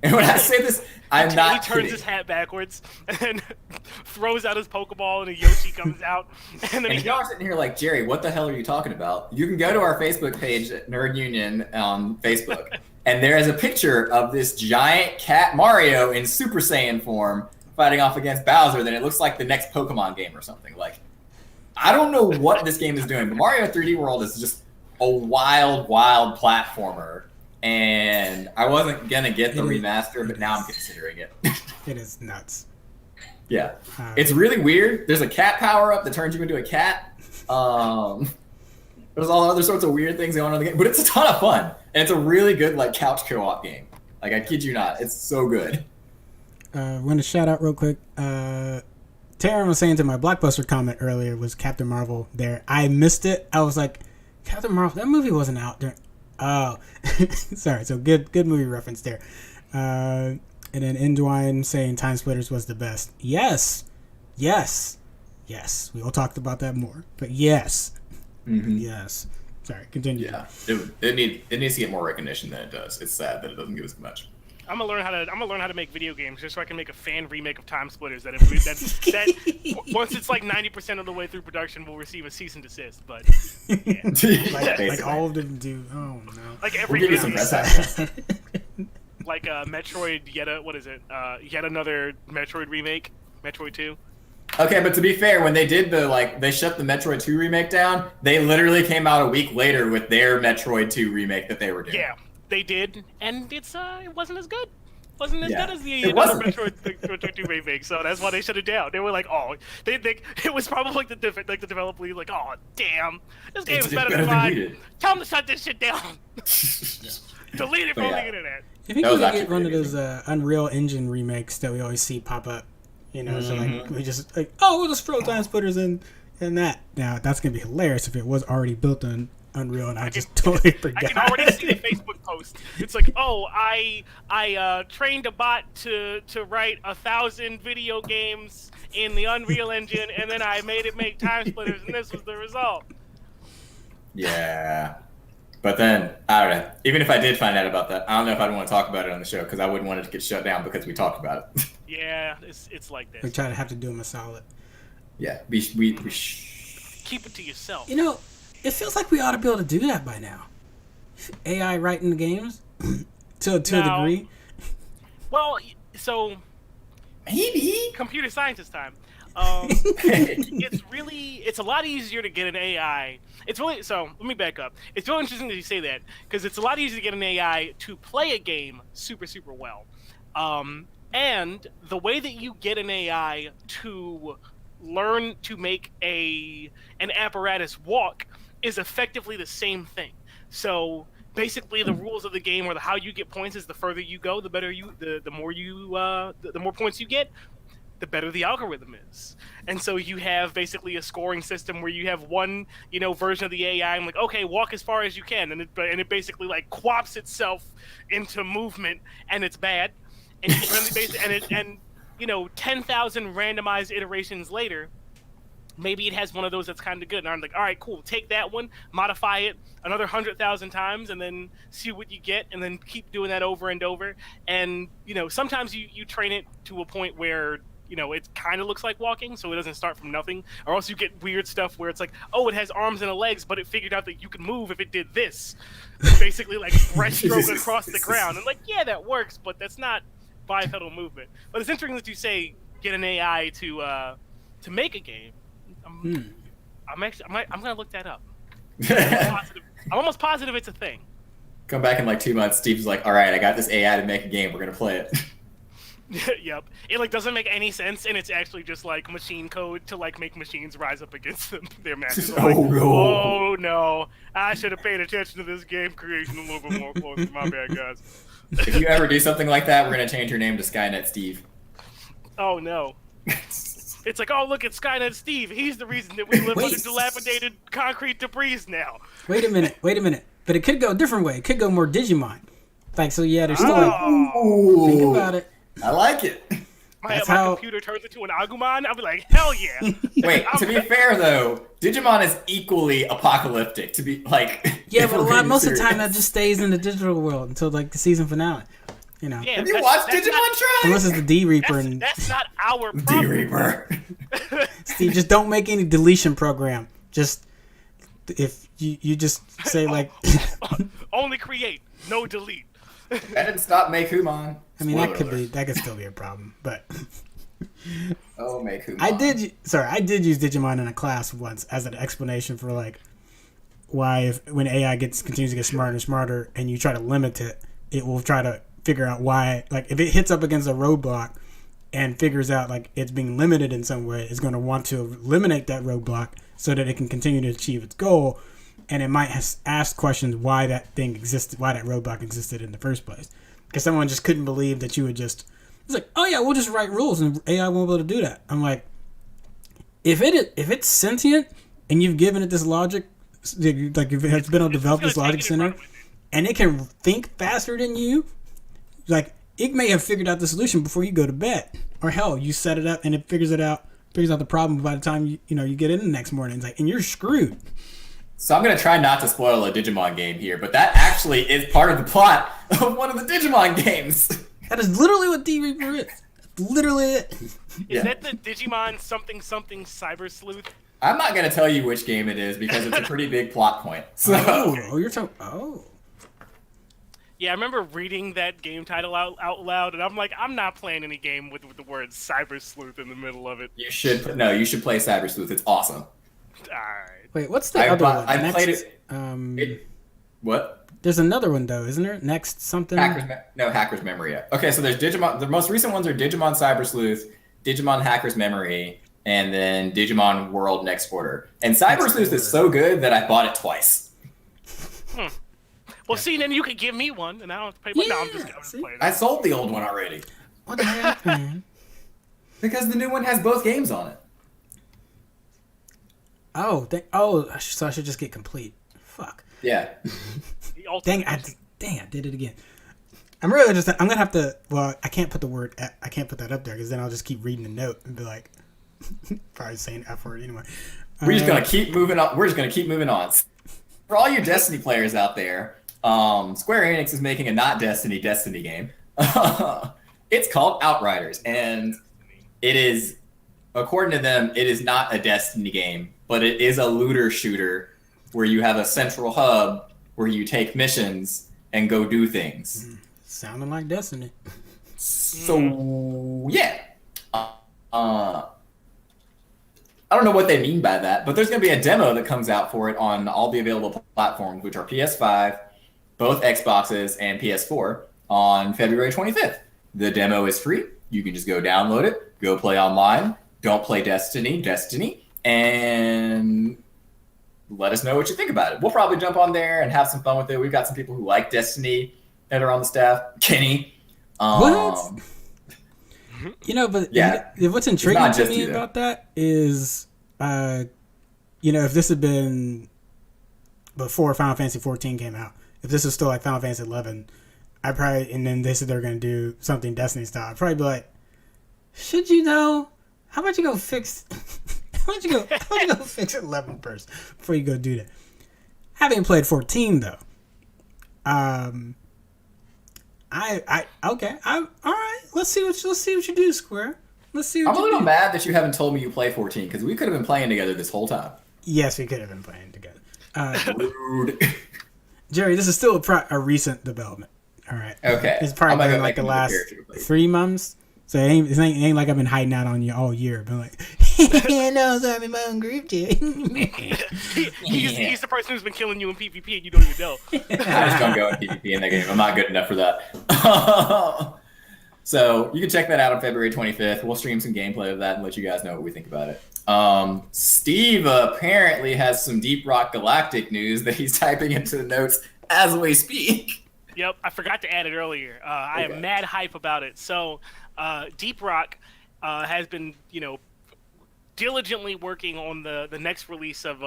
And when I say this, I'm not He turns kidding. his hat backwards and throws out his Pokeball, and a Yoshi comes out. And then And if y'all are sitting here like, Jerry, what the hell are you talking about? You can go to our Facebook page at Nerd Union on Facebook, and there is a picture of this giant cat Mario in Super Saiyan form fighting off against Bowser. Then it looks like the next Pokemon game or something. Like, I don't know what this game is doing, but Mario 3D World is just a wild, wild platformer. And I wasn't gonna get the It is- remaster, but now I'm considering it. It is nuts. Yeah, it's really weird. There's a cat power up that turns you into a cat. There's all other sorts of weird things going on in the game, but it's a ton of fun, and it's a really good like couch co-op game. Like I kid you not, it's so good. I'm going to shout out real quick. Taryn was saying to my Blockbuster comment earlier was Captain Marvel there. I missed it. I was like, Captain Marvel, that movie wasn't out there. Oh, sorry. So good movie reference there. And then Endwine saying Time Splitters was the best. Yes. We all talked about that more, but yes. Mm-hmm. Yes. Sorry, continue. Yeah, it needs to get more recognition than it does. It's sad that it doesn't get as much. I'm gonna learn how to make video games just so I can make a fan remake of Time Splitters that once it's like 90% of the way through production will receive a cease and desist. But yeah. Like all of them do. Oh no. Like We'll every give you video some game, press access. like Metroid yet another Metroid remake, Metroid 2. Okay, but to be fair, when they did they shut the Metroid 2 remake down, they literally came out a week later with their Metroid 2 remake that they were doing. Yeah, they did, and it wasn't as good. Wasn't as Yeah. good as the It wasn't. Metroid 2 remake, so that's why they shut it down. They were like, oh, they it was probably like the developer like, oh damn, this game is better than we mine. did. Tell them to shut this shit down. Delete it from the internet. I think That we was could actually get one of pretty those Unreal Engine remakes that we always see pop up. You know, so like Mm-hmm. we just like, oh, we'll just throw time splitters in that. Now that's gonna be hilarious if it was already built on Unreal and I just totally forgot. I can already see the Facebook post. It's like, oh, I trained a bot to write 1,000 video games in the Unreal Engine, and then I made it make time splitters, and this was the result. Yeah. But then, I don't know. Even if I did find out about that, I don't know if I'd want to talk about it on the show because I wouldn't want it to get shut down because we talked about it. Yeah, it's like We this. try to have to do them a solid. Yeah. Keep it to yourself. You know, it feels like we ought to be able to do that by now. AI writing the games to a No. degree. Well, so Maybe. computer scientist time. It's a lot easier to get an AI. So let me back up. It's really interesting that you say that because it's a lot easier to get an AI to play a game super well. And the way that you get an AI to learn to make an apparatus walk is effectively the same thing. So basically, the rules of the game or how you get points is the further you go, the better the more points you get, the better the algorithm is. And so you have basically a scoring system where you have one, version of the AI. I'm like, okay, walk as far as you can, and it basically like quaps itself into movement, and it's bad. And you really 10,000 randomized iterations later, maybe it has one of those that's kind of good. And I'm like, all right, cool. Take that one, modify it another 100,000 times, and then see what you get, and then keep doing that over and over. And sometimes you train it to a point where it kind of looks like walking, so it doesn't start from nothing. Or else you get weird stuff where it's like, oh, it has arms and legs, but it figured out that you can move if it did this. Basically, like breaststroke across the ground. And like, yeah, that works, but that's not bipedal movement. But it's interesting that you say get an AI to make a game. I'm gonna look that up. I'm almost positive it's a thing. Come back in like 2 months. Steve's like, all right, I got this AI to make a game. We're going to play it. Yep. It like doesn't make any sense, and it's actually just like machine code to like make machines rise up against them, their masters. Like, oh no! I should have paid attention to this game creation a little bit more closely. My bad, guys. If you ever do something like that, we're going to change your name to Skynet Steve. Oh no! It's like, oh look, it's Skynet Steve. He's the reason that we live under dilapidated concrete debris now. Wait a minute. But it could go a different way. It could go more Digimon. Like, so yeah, there's still like, think about it. I like it. My That's how- computer turns into an Agumon. I'll be like, hell yeah! Wait, to be fair though, Digimon is equally apocalyptic. To be like, Yeah, if but we're being most of the time serious. that just stays in the digital world until like the season finale. Yeah, Have you watched that's Digimon not- Try? Unless it's the D Reaper and That's not our D problem. Reaper. Steve, just don't make any deletion program. Just if you just say like, Only create, no delete. That didn't stop Meikumon. I mean Spoiler alert. that could still be a problem. But Oh, Meikumon. I did use Digimon in a class once as an explanation for like why when AI continues to get smarter and smarter and you try to limit it, it will try to figure out why. Like if it hits up against a roadblock and figures out like it's being limited in some way, it's going to want to eliminate that roadblock so that it can continue to achieve its goal. And it might ask questions why that thing existed, why that roadblock existed in the first place. Because someone just couldn't believe that you would just. It's like, oh yeah, we'll just write rules and AI won't be able to do that. I'm like, if it's sentient and you've given it this logic, like if it's been able to develop this logic center, and it can think faster than you, like it may have figured out the solution before you go to bed, or hell, you set it up and it figures out the problem by the time you get in the next morning. It's like, and you're screwed. So I'm going to try not to spoil a Digimon game here, but that actually is part of the plot of one of the Digimon games. That is literally what D Reaper is. That's literally it. Is that the Digimon something Cyber Sleuth? I'm not going to tell you which game it is because it's a pretty big plot point. So Oh, you're talking. Oh. Yeah, I remember reading that game title out loud, and I'm like, I'm not playing any game with the word Cyber Sleuth in the middle of it. you should play Cyber Sleuth. It's awesome. Alright. Wait, what's the I other bought- one? I played Next- it. What? There's another one though, isn't there? Next something. Hacker's Memory. Okay, so there's Digimon. The most recent ones are Digimon Cyber Sleuth, Digimon Hacker's Memory, and then Digimon World Next Order. And Cyber Sleuth is so good that I bought it twice. Well, see, then you could give me one, and I don't have to pay. No, I'm just playing. I sold the old one already. What the heck, man? Because the new one has both games on it. Oh, so I should just get complete. Fuck. Yeah. Dang, I did it again. I'm gonna have to. Well, I can't put that up there because then I'll just keep reading the note and be like, probably saying F word anyway. We're just gonna keep moving on. For all you Destiny players out there, Square Enix is making a not Destiny game. It's called Outriders, and it is, according to them, it is not a Destiny game, but it is a looter shooter where you have a central hub where you take missions and go do things. Sounding like Destiny. So, yeah. I don't know what they mean by that, but there's going to be a demo that comes out for it on all the available platforms, which are PS5, both Xboxes, and PS4 on February 25th. The demo is free. You can just go download it, go play online, don't play Destiny, and let us know what you think about it. We'll probably jump on there and have some fun with it. We've got some people who like Destiny that are on the staff. Kenny. What? But yeah, what's intriguing to me about that is, if this had been before Final Fantasy 14 came out, if this was still like Final Fantasy 11, and then they said they're going to do something Destiny style, I'd probably be like, should you know? How about you go fix? How about you go fix 11 first before you go do that? Having played 14 though, all right. Let's see what you do, Square. Let's see. I'm a little mad that you haven't told me you play 14 because we could have been playing together this whole time. Yes, we could have been playing together. Rude. Jerry, this is still a recent development. All right. Okay. It's probably been like the last 3 months. So it ain't like I've been hiding out on you all year. Been like, no, so I'm in my own group, Jerry. He's the person who's been killing you in PvP and you don't even know. I just don't go in PvP in that game. I'm not good enough for that. So you can check that out on February 25th. We'll stream some gameplay of that and let you guys know what we think about it. Steve apparently has some Deep Rock Galactic news that he's typing into the notes as we speak. Yep, I forgot to add it earlier. I am mad hype about it. So, Deep Rock has been, diligently working on the next release of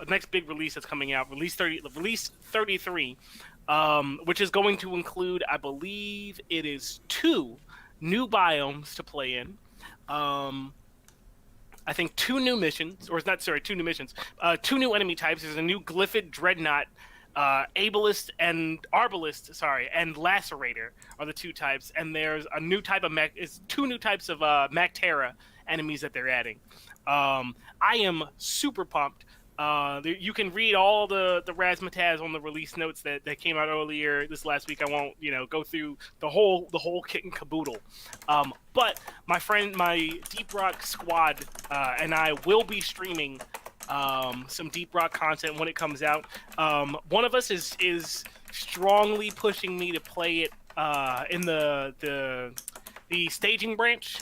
next big release that's coming out, release 33, which is going to include, I believe, it is 2 new biomes to play in. I think 2 new missions, 2 new missions, 2 new enemy types. There's a new Glyphid Dreadnought. Ableist and Arbalist, and Lacerator are the 2 types, and there's a new type of 2 new types of Mactera enemies that they're adding. I am super pumped. You can read all the razzmatazz on the release notes that came out earlier this last week. I won't go through the whole kit and caboodle. But my Deep Rock squad and I will be streaming some Deep Rock content when it comes out. One of us is strongly pushing me to play it in the staging branch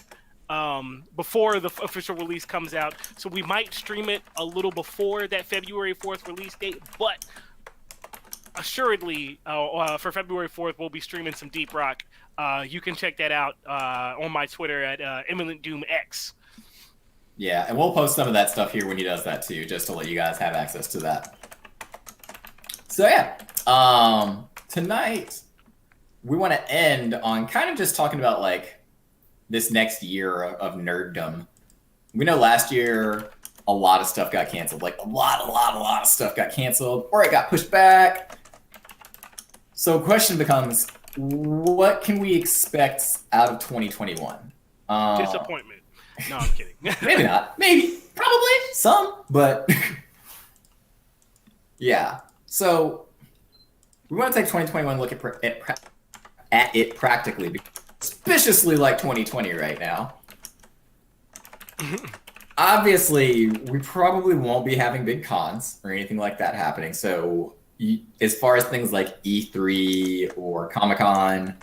before the official release comes out. So we might stream it a little before that February 4th release date, but assuredly for February 4th we'll be streaming some Deep Rock. You can check that out on my Twitter at Imminent Doom X. Yeah, and we'll post some of that stuff here when he does that too, just to let you guys have access to that. So yeah, tonight we want to end on kind of just talking about like this next year of nerddom. We know last year a lot of stuff got canceled, like a lot of stuff got canceled, or it got pushed back. So the question becomes, what can we expect out of 2021? Disappointment. No, I'm kidding. Maybe not. Maybe. Probably. Some. But yeah. So we want to take 2021 look at it practically. Because suspiciously like 2020 right now. Obviously, we probably won't be having big cons or anything like that happening. So as far as things like E3 or Comic-Con,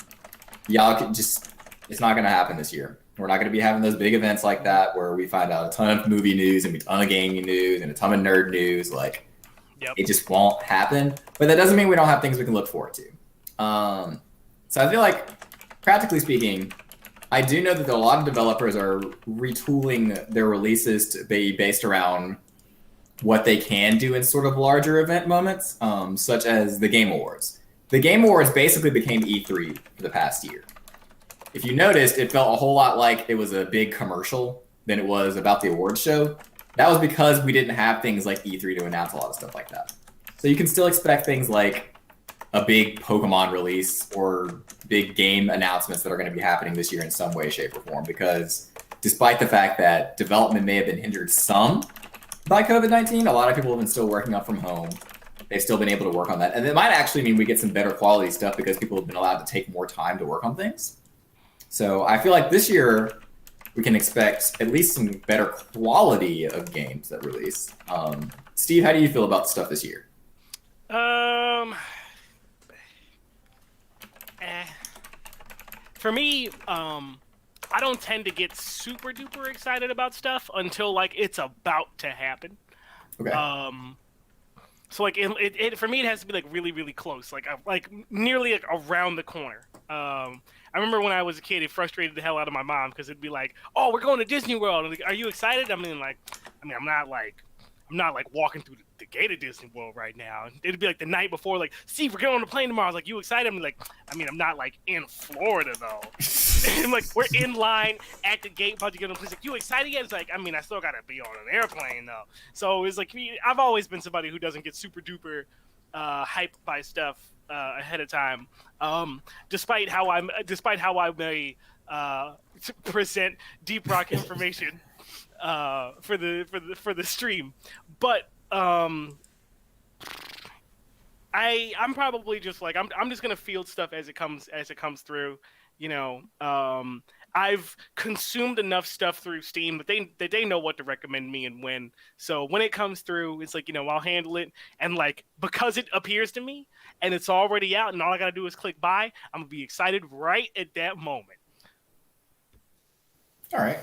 y'all can just, it's not going to happen this year. We're not going to be having those big events like that where we find out a ton of movie news and a ton of gaming news and a ton of nerd news. Like, it just won't happen. But that doesn't mean we don't have things we can look forward to. So I feel like, practically speaking, I do know that a lot of developers are retooling their releases to be based around what they can do in sort of larger event moments, such as the Game Awards. The Game Awards basically became E3 for the past year. If you noticed, it felt a whole lot like it was a big commercial than it was about the awards show. That was because we didn't have things like E3 to announce a lot of stuff like that. So you can still expect things like a big Pokemon release or big game announcements that are going to be happening this year in some way, shape, or form. Because despite the fact that development may have been hindered some by COVID-19, a lot of people have been still working up from home. They've still been able to work on that. And it might actually mean we get some better quality stuff because people have been allowed to take more time to work on things. So I feel like this year we can expect at least some better quality of games that release. Steve, how do you feel about the stuff this year? For me, I don't tend to get super duper excited about stuff until like it's about to happen. Okay. So like it for me it has to be like really really close, like nearly like around the corner. I remember when I was a kid, it frustrated the hell out of my mom because it'd be like, "Oh, we're going to Disney World. Like, are you excited?" I'm not like walking through the gate of Disney World right now. It'd be like the night before, like, "Steve, we're going on the plane tomorrow." I was like, "You excited?" I'm not like in Florida though. And like we're in line at the gate about to get on the plane. Like, "You excited yet?" It's like, I still gotta be on an airplane though. So it's like I've always been somebody who doesn't get super duper hyped by stuff ahead of time. Despite how I may present deep rock information for the stream, but I'm probably just like I'm just gonna field stuff as it comes through. You know, I've consumed enough stuff through Steam that they know what to recommend me and when. So when it comes through, it's like, you know, I'll handle it. And like, because it appears to me and it's already out and all I got to do is click buy, I'm going to be excited right at that moment. All right.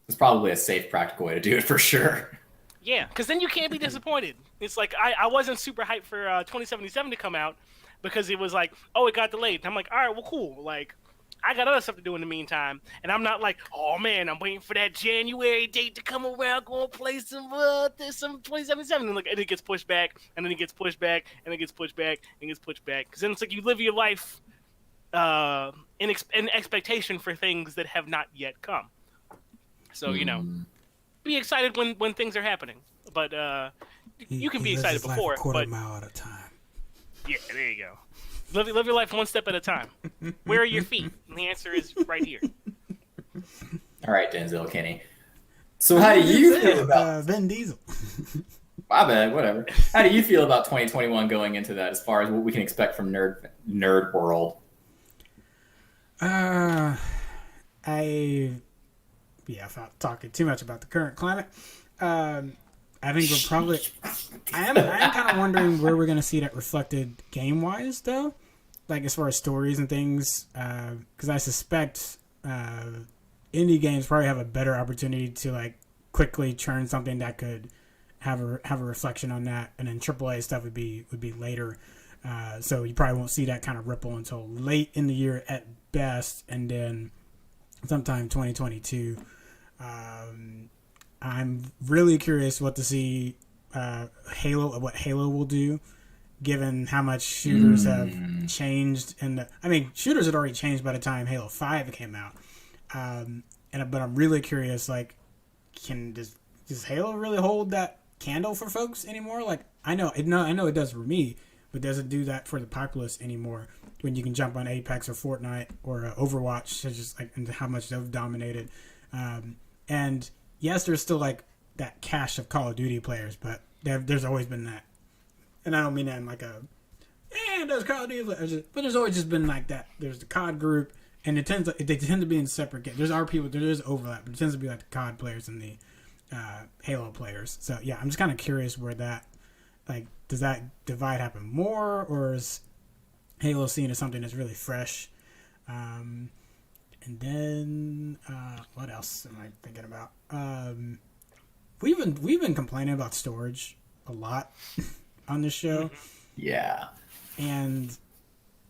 It's probably a safe, practical way to do it for sure. Yeah, because then you can't be disappointed. It's like, I wasn't super hyped for 2077 to come out because it was like, oh, it got delayed. And I'm like, all right, well, cool. Like, I got other stuff to do in the meantime, and I'm not like, oh man, I'm waiting for that January date to come around, go play some 2077, and like it gets pushed back, and then it gets pushed back, and it gets pushed back, and it gets pushed back, because then it's like you live your life in expectation for things that have not yet come. So you know, be excited when things are happening, but you can be excited before. A quarter but mile at a time. Yeah, there you go. Live your life one step at a time. Where are your feet? And the answer is right here. All right, Denzel Kenny. So how do you feel about Vin Diesel? My bad, whatever. How do you feel about 2021 going into that, as far as what we can expect from nerd world? Without talking too much about the current climate, I think we're probably. I am kind of wondering where we're going to see that reflected game-wise, though. Like, as far as stories and things. Because I suspect indie games probably have a better opportunity to, like, quickly churn something that could have a reflection on that. And then AAA stuff would be later. So you probably won't see that kind of ripple until late in the year at best. And then sometime 2022. I'm really curious what to see what Halo will do, given how much shooters have changed. Shooters had already changed by the time Halo 5 came out. But I'm really curious, like, does Halo really hold that candle for folks anymore? Like, I know it does for me, but does it do that for the populace anymore? When you can jump on Apex or Fortnite or Overwatch, just like, and how much they've dominated. And yes, there's still like that cache of Call of Duty players, but there's always been that. And I don't mean that in like there's Call of Duty players, but there's always just been like that. There's the COD group, and they tend to be in separate games. There is overlap, but it tends to be like the COD players and the Halo players. So yeah, I'm just kind of curious where that like, does that divide happen more, or is Halo seen as something that's really fresh? And then what else am I thinking about? We've been complaining about storage a lot on this show. Yeah. And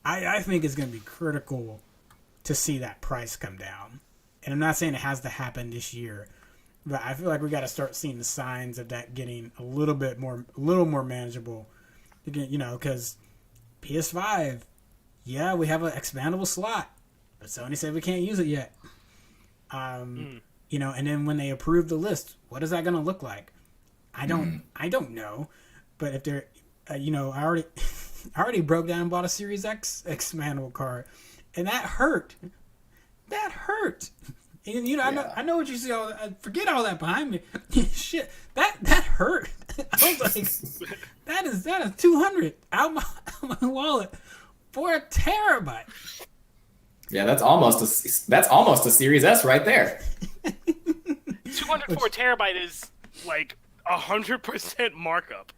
I think it's going to be critical to see that price come down. And I'm not saying it has to happen this year, but I feel like we got to start seeing the signs of that getting a little more manageable. You know, because PS5, yeah, we have an expandable slot, but Sony said we can't use it yet. You know, and then when they approve the list, what is that going to look like? I don't know. But if they're, you know, I already broke down and bought a Series X expandable card, and that hurt. That hurt. And, you know, I know what you see. Forget all that behind me. Shit, that hurt. I was like, that is $200 out my wallet for a terabyte. Yeah, that's almost a Series S right there. 204 terabyte is like 100% markup.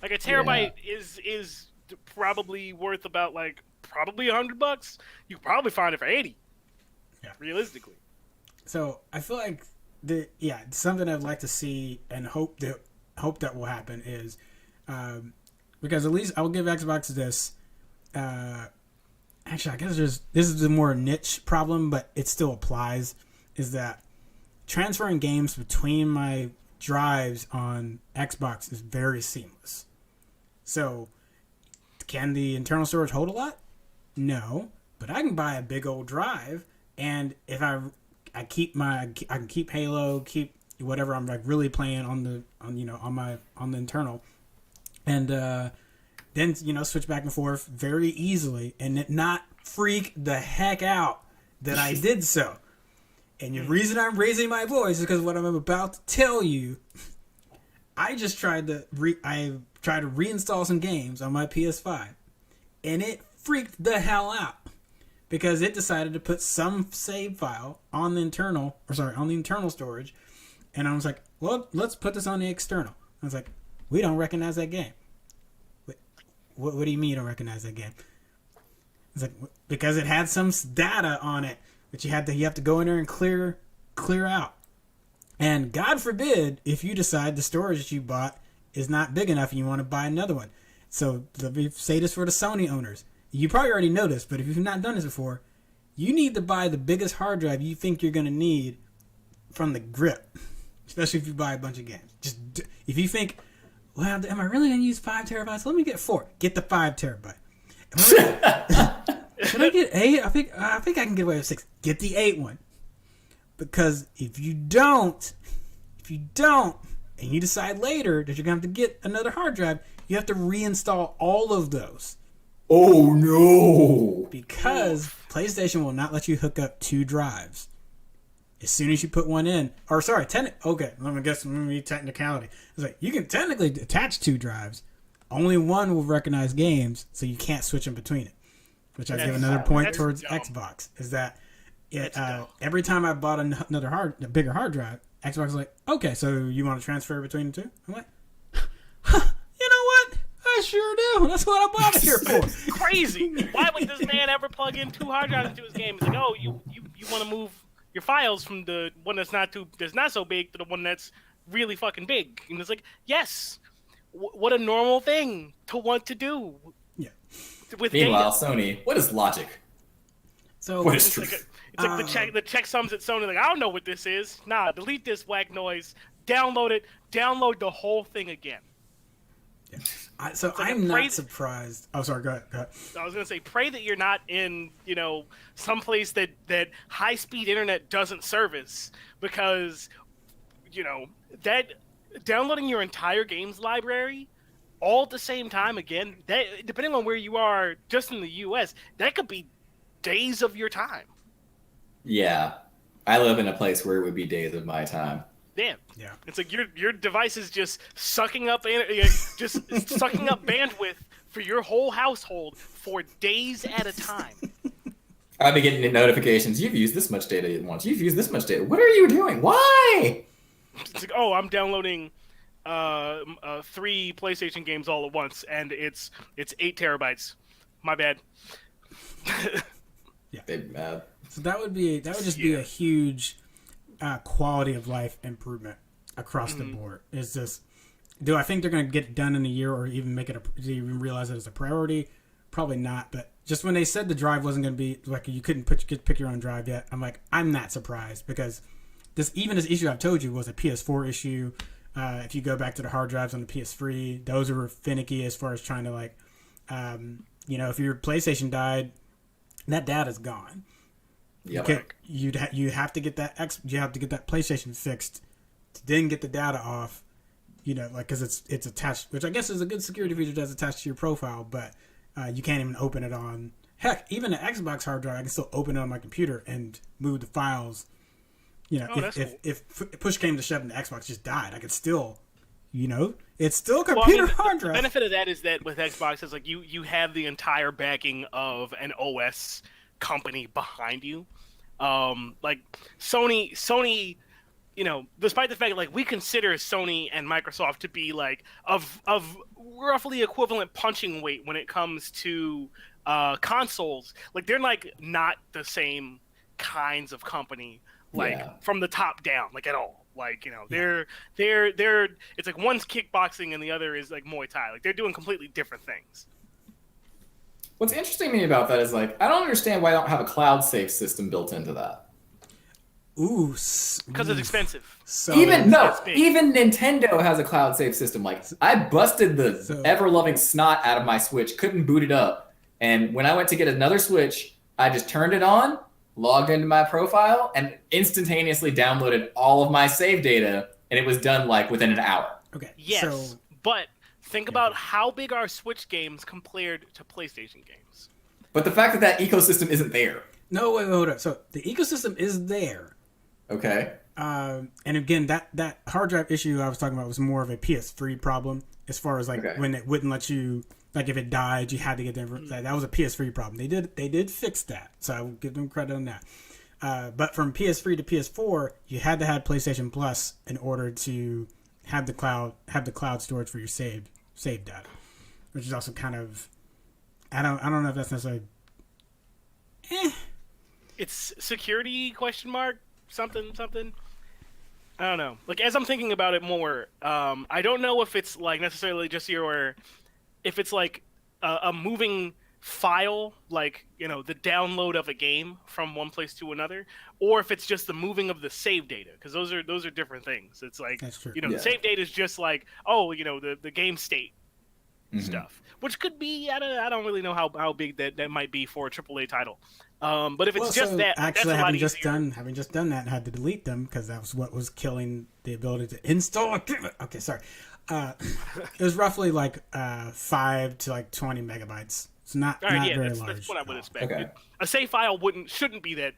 Like a terabyte is probably worth about probably $100. You could probably find it for 80. Yeah. Realistically. So I feel like something I'd like to see and hope that will happen is because at least I will give Xbox this. Actually, I guess this is a more niche problem, but it still applies. Is that transferring games between my drives on Xbox is very seamless. So, can the internal storage hold a lot? No, but I can buy a big old drive, and if I can keep Halo, keep whatever I'm like really playing on the internal, and then switch back and forth very easily, and it not freak the heck out that I did so. And the reason I'm raising my voice is because what I'm about to tell you, I just tried to reinstall some games on my PS5, and it freaked the hell out because it decided to put some save file on the internal storage, and I was like, well, let's put this on the external. I was like, we don't recognize that game. What do you mean you don't recognize that game? It's like, because it had some data on it that you have to go in there and clear out. And God forbid if you decide the storage that you bought is not big enough and you want to buy another one. So let me say this for the Sony owners. You probably already know this, but if you've not done this before, you need to buy the biggest hard drive you think you're going to need from the grip, especially if you buy a bunch of games. Just if you think, well, am I really going to use 5 terabytes? Let me get 4. Get the 5 terabyte. Should I get 8? I think I can get away with 6. Get the 8 one. Because if you don't, and you decide later that you're going to have to get another hard drive, you have to reinstall all of those. Oh, no. Because PlayStation will not let you hook up 2 drives. As soon as you put one in, or sorry, okay, let me technicality. It's like, you can technically attach 2 drives. Only one will recognize games, so you can't switch them between it. Which I give another point towards Xbox, is that every time I bought a bigger hard drive, Xbox was like, okay, so you want to transfer between the 2? I'm like, you know what? I sure do. That's what I bought it here for. Crazy. Why would this man ever plug in 2 hard drives into his game? It's like, oh, you want to move your files from the one that's not so big to the one that's really fucking big. And it's like, yes, what a normal thing to want to do. Yeah. With Meanwhile, data. Sony, what is logic? So What is It's truth? like the checksums at Sony. Like, I don't know what this is. Nah, delete this whack noise. Download it. Download the whole thing again. I'm not surprised. Oh, sorry. Go ahead. I was gonna say, pray that you're not in, someplace that high-speed internet doesn't service, because, that downloading your entire games library all at the same time again, that depending on where you are, just in the U.S., that could be days of your time. Yeah. I live in a place where it would be days of my time. Damn. Yeah. It's like your device is just sucking up sucking up bandwidth for your whole household for days at a time. I've been getting notifications. You've used this much data at once. You've used this much data. What are you doing? Why? It's like, oh, I'm downloading 3 PlayStation games all at once, and it's 8 terabytes. My bad. Big mad. So that would just be a huge quality of life improvement across the board. Is this? Do I think they're going to get it done in a year, or even make it do you even realize it as a priority? Probably not. But just when they said the drive wasn't going to be like you couldn't pick your own drive yet, I'm like, I'm not surprised, because this issue I've told you was a PS4 issue. If you go back to the hard drives on the PS3, those were finicky as far as trying to like, if your PlayStation died, that data's gone. Yep. You have to get that PlayStation fixed to then get the data off. Because it's attached, which I guess is a good security feature that's attached to your profile, but you can't even open it on. Heck, even the Xbox hard drive, I can still open it on my computer and move the files. If push came to shove and the Xbox just died, I could still, it's still a computer hard drive. The benefit of that is that with Xbox, it's like you have the entire backing of an OS company behind you. Like Sony, despite the fact like we consider Sony and Microsoft to be like of roughly equivalent punching weight when it comes to consoles, like they're like not the same kinds of company. From the top down, like at all. Like, they're it's like one's kickboxing and the other is like Muay Thai. Like they're doing completely different things. What's interesting to me about that is like I don't understand why I don't have a cloud safe system built into that. Ooh, because it's expensive. So even Nintendo has a cloud save system. Like I busted the ever loving snot out of my Switch, couldn't boot it up, and when I went to get another Switch, I just turned it on, logged into my profile, and instantaneously downloaded all of my save data, and it was done like within an hour. Okay. Yes, but think about how big are Switch games compared to PlayStation games. But the fact that ecosystem isn't there. No, wait, hold up. So the ecosystem is there. Okay. And again, that hard drive issue I was talking about was more of a PS3 problem, as far as like when it wouldn't let you. Like if it died, you had to get the information. That was a PS3 problem. They did fix that, so I will give them credit on that. But from PS3 to PS4, you had to have PlayStation Plus in order to have the cloud storage for your save data, which is also kind of I don't know if that's necessarily. It's security ? Something. I don't know. Like as I'm thinking about it more, I don't know if it's like necessarily just if it's like a moving file, like the download of a game from one place to another, or if it's just the moving of the save data, because those are different things. It's like the save data is just like the game state stuff, which could be I don't really know how big that might be for a AAA title. But if it's just that, actually, that's having just done that, and had to delete them because that was what was killing the ability to install equipment. Okay, sorry. It was roughly like 5 to like 20 megabytes. It's not very large. That's what I would expect. Okay. A save file shouldn't be that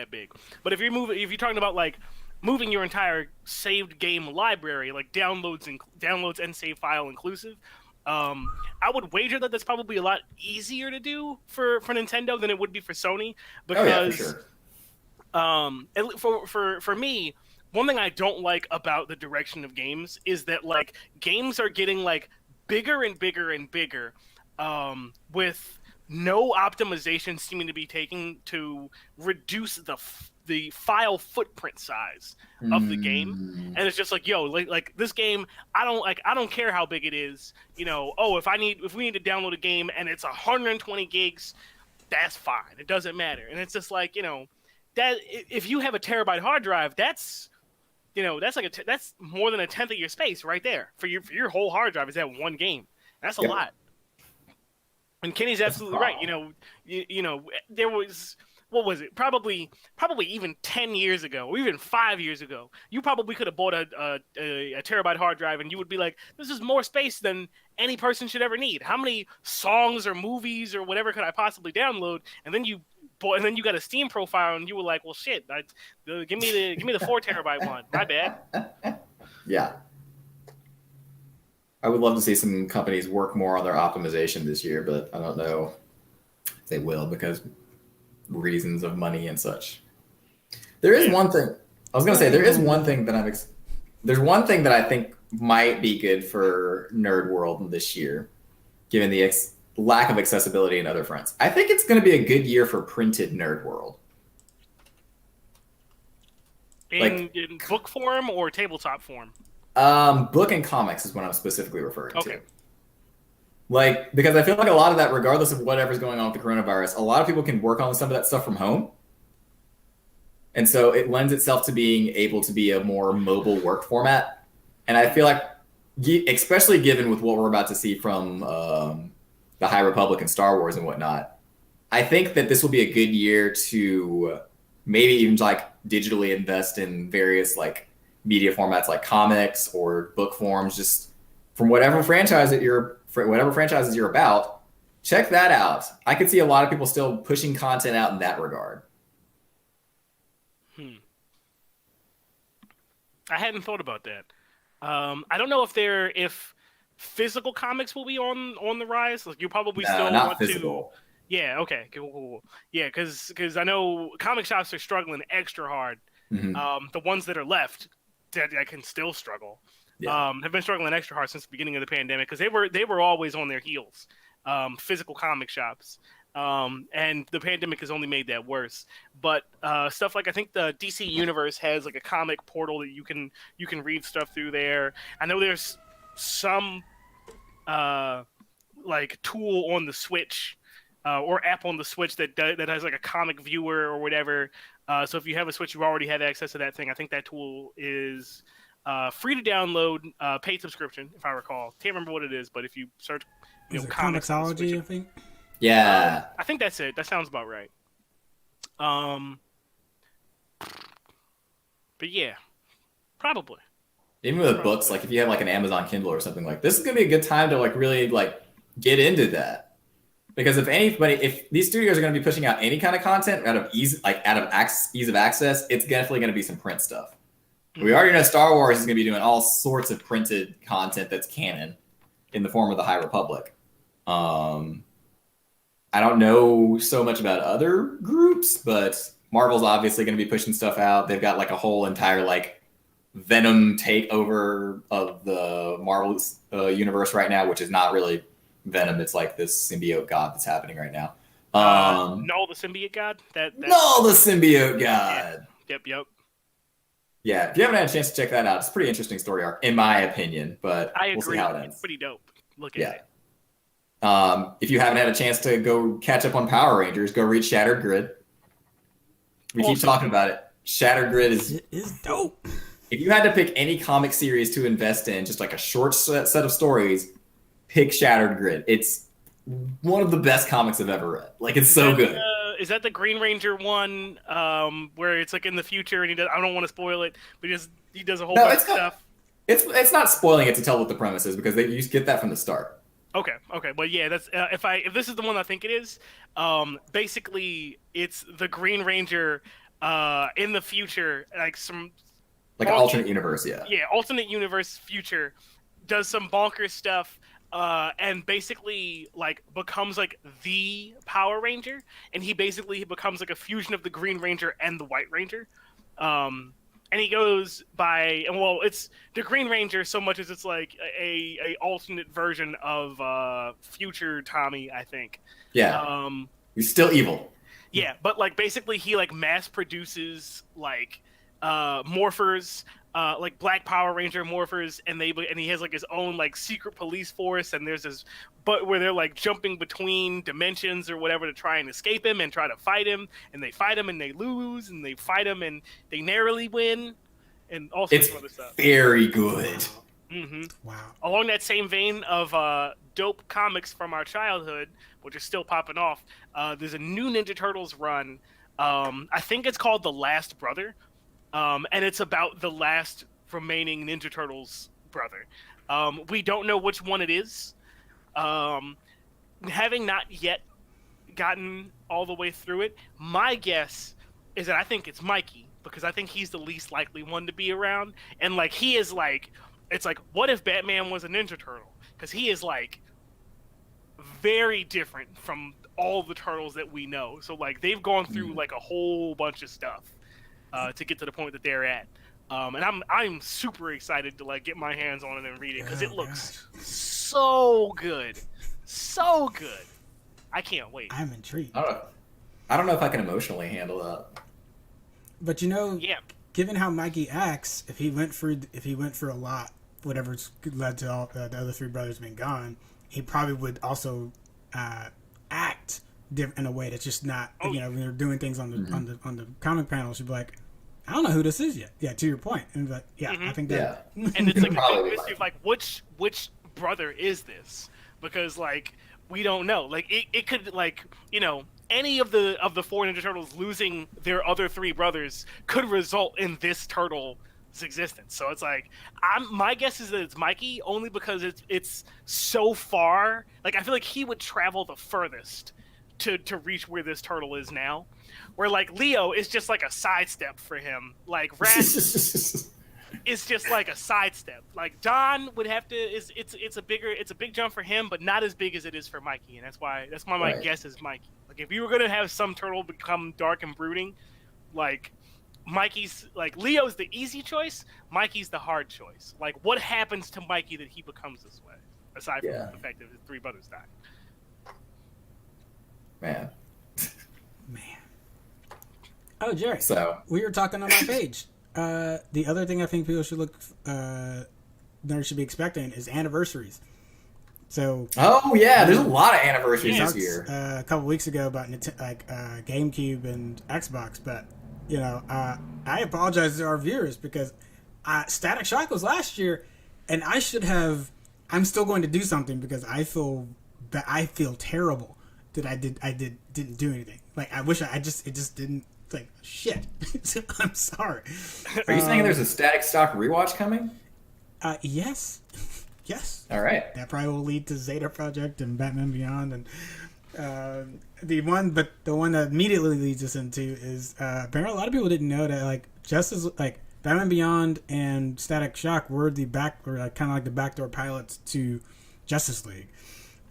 big. But if you're talking about like moving your entire saved game library, like downloads and save file inclusive, I would wager that that's probably a lot easier to do for Nintendo than it would be for Sony, because for me, one thing I don't like about the direction of games is that like games are getting like bigger and bigger and bigger, with no optimization seeming to be taken to reduce the file footprint size of the game. And it's just like, like this game, I don't care how big it is. If we need to download a game and it's 120 gigs, that's fine. It doesn't matter. And it's just like, that if you have a terabyte hard drive, that's that's more than a tenth of your space right there for your whole hard drive is that one game. That's a lot. And Kenny's absolutely right. There was, what was it? Probably even 10 years ago, or even 5 years ago, you probably could have bought a terabyte hard drive, and you would be like, "This is more space than any person should ever need. How many songs or movies or whatever could I possibly download?" And then you got a Steam profile, and you were like, "Well, shit, give me the 4 terabyte one. My bad." Yeah. I would love to see some companies work more on their optimization this year, but I don't know if they will because reasons of money and such. There is one thing. I was going to say there's one thing that I think might be good for Nerd World this year, given the lack of accessibility in other fronts. I think it's going to be a good year for printed Nerd World. In book form or tabletop form? Book and comics is what I'm specifically referring Okay. to. Like, because I feel like a lot of that, regardless of whatever's going on with the coronavirus, a lot of people can work on some of that stuff from home. And so it lends itself to being able to be a more mobile work format. And I feel like, especially given with what we're about to see from the High Republic and Star Wars and whatnot, I think that this will be a good year to maybe even like digitally invest in various like media formats like comics or book forms, just from whatever franchises you're about. Check that out. I could see a lot of people still pushing content out in that regard. I hadn't thought about that. I don't know if physical comics will be on the rise. Like you probably still not want physical. to. Yeah. Okay. Cool. Yeah, because I know comic shops are struggling extra hard. Mm-hmm. The ones that are left that can still struggle. Yeah. Have been struggling extra hard since the beginning of the pandemic because they were always on their heels. Physical comic shops. And the pandemic has only made that worse. But stuff like I think the DC Universe has like a comic portal that you can read stuff through there. I know there's some like tool on the Switch or app on the Switch that has like a comic viewer or whatever. So if you have a Switch, you already have access to that thing. I think that tool is free to download, paid subscription, if I recall. Can't remember what it is, but if you search, Is it comics on the Comixology, Switch, I think? Yeah. I think that's it. That sounds about right. But yeah, probably. Even with books, like if you have like an Amazon Kindle or something, like this is gonna be a good time to like really like get into that. Because if these studios are gonna be pushing out any kind of content out of ease of access, it's definitely gonna be some print stuff. We already know Star Wars is gonna be doing all sorts of printed content that's canon in the form of the High Republic. I don't know so much about other groups, but Marvel's obviously going to be pushing stuff out. They've got like a whole entire like Venom takeover of the Marvel universe right now, which is not really Venom. It's like this symbiote god that's happening right now. Null the symbiote god. Null the symbiote god. Yep. Yeah, if you haven't had a chance to check that out, it's a pretty interesting story arc, in my opinion. But I agree. We'll see how it ends. It's pretty dope. Look at it. If you haven't had a chance to go catch up on Power Rangers, go read Shattered Grid. We keep talking about it. Shattered Grid is dope. If you had to pick any comic series to invest in, just like a short set of stories, pick Shattered Grid. It's one of the best comics I've ever read. Like, it's so good. Is that the Green Ranger one where it's like in the future and I don't want to spoil it, but he does a whole bunch of stuff? It's not spoiling it to tell what the premise is because you get that from the start. Okay. Well, yeah, that's if this is the one I think it is, basically it's the Green Ranger in the future, like some like alternate universe, yeah. Yeah, alternate universe future does some bonkers stuff and basically like becomes like the Power Ranger, and he basically becomes like a fusion of the Green Ranger and the White Ranger. And he goes by, and well, it's the Green Ranger so much as it's like a alternate version of future Tommy, I think. Yeah. He's still evil. Yeah, but like basically he like mass produces like morphers, like Black Power Ranger morphers, and he has like his own like secret police force, and there's this where they're like jumping between dimensions or whatever to try and escape him and try to fight him, and they fight him and they lose, and they fight him and they narrowly win, and all sorts of other stuff. Very good. Mm-hmm. Wow. Along that same vein of dope comics from our childhood, which are still popping off, there's a new Ninja Turtles run. I think it's called The Last Brother. And it's about the last remaining Ninja Turtles brother. We don't know which one it is. Having not yet gotten all the way through it, my guess is that I think it's Mikey, because I think he's the least likely one to be around. And like he is like, it's like, what if Batman was a Ninja Turtle? Because he is like very different from all the turtles that we know. So like they've gone through like a whole bunch of stuff to get to the point that they're at. And I'm super excited to like get my hands on it and read it because it looks gosh. so good, so good. I can't wait. I'm intrigued. I don't know if I can emotionally handle that. But you know, Yeah. given how Mikey acts, if he went for a lot, whatever's led to all the other three brothers being gone, he probably would also act in a way that's just not. Oh, you know, when they're doing things on the comic panels, you'd be like, I don't know who this is yet. Yeah, to your point, and like, I think that. And it's like a Probably big mystery of like which brother is this? Because like we don't know. Like it could like, you know, any of the four Ninja Turtles losing their other three brothers could result in this turtle's existence. So it's like my guess is that it's Mikey, only because it's so far. Like I feel like he would travel the furthest to reach where this turtle is now. Where like Leo is just like a sidestep for him. Like Raph is just like a sidestep. Like Don would have to it's a big jump for him, but not as big as it is for Mikey, and that's why my guess is Mikey. Like if you were gonna have some turtle become dark and brooding, like Mikey's like Leo's the easy choice, Mikey's the hard choice. Like what happens to Mikey that he becomes this way? Aside from the fact that his three brothers died. Man. Oh, Jerry. So We were talking on my page. The other thing I think people should should be expecting is anniversaries. So. Oh yeah, there's a lot of anniversaries this year. A couple weeks ago about GameCube and Xbox, but you know, I apologize to our viewers because Static Shock was last year, and I should have. I'm still going to do something because I feel terrible that I didn't do anything. Like I wish it just didn't. Like shit. I'm sorry. Are you saying there's a Static Shock rewatch coming? Yes. Yes. All right. That probably will lead to Zeta Project and Batman Beyond, and the one that immediately leads us into is apparently a lot of people didn't know that like Batman Beyond and Static Shock were kind of like the backdoor pilots to Justice League.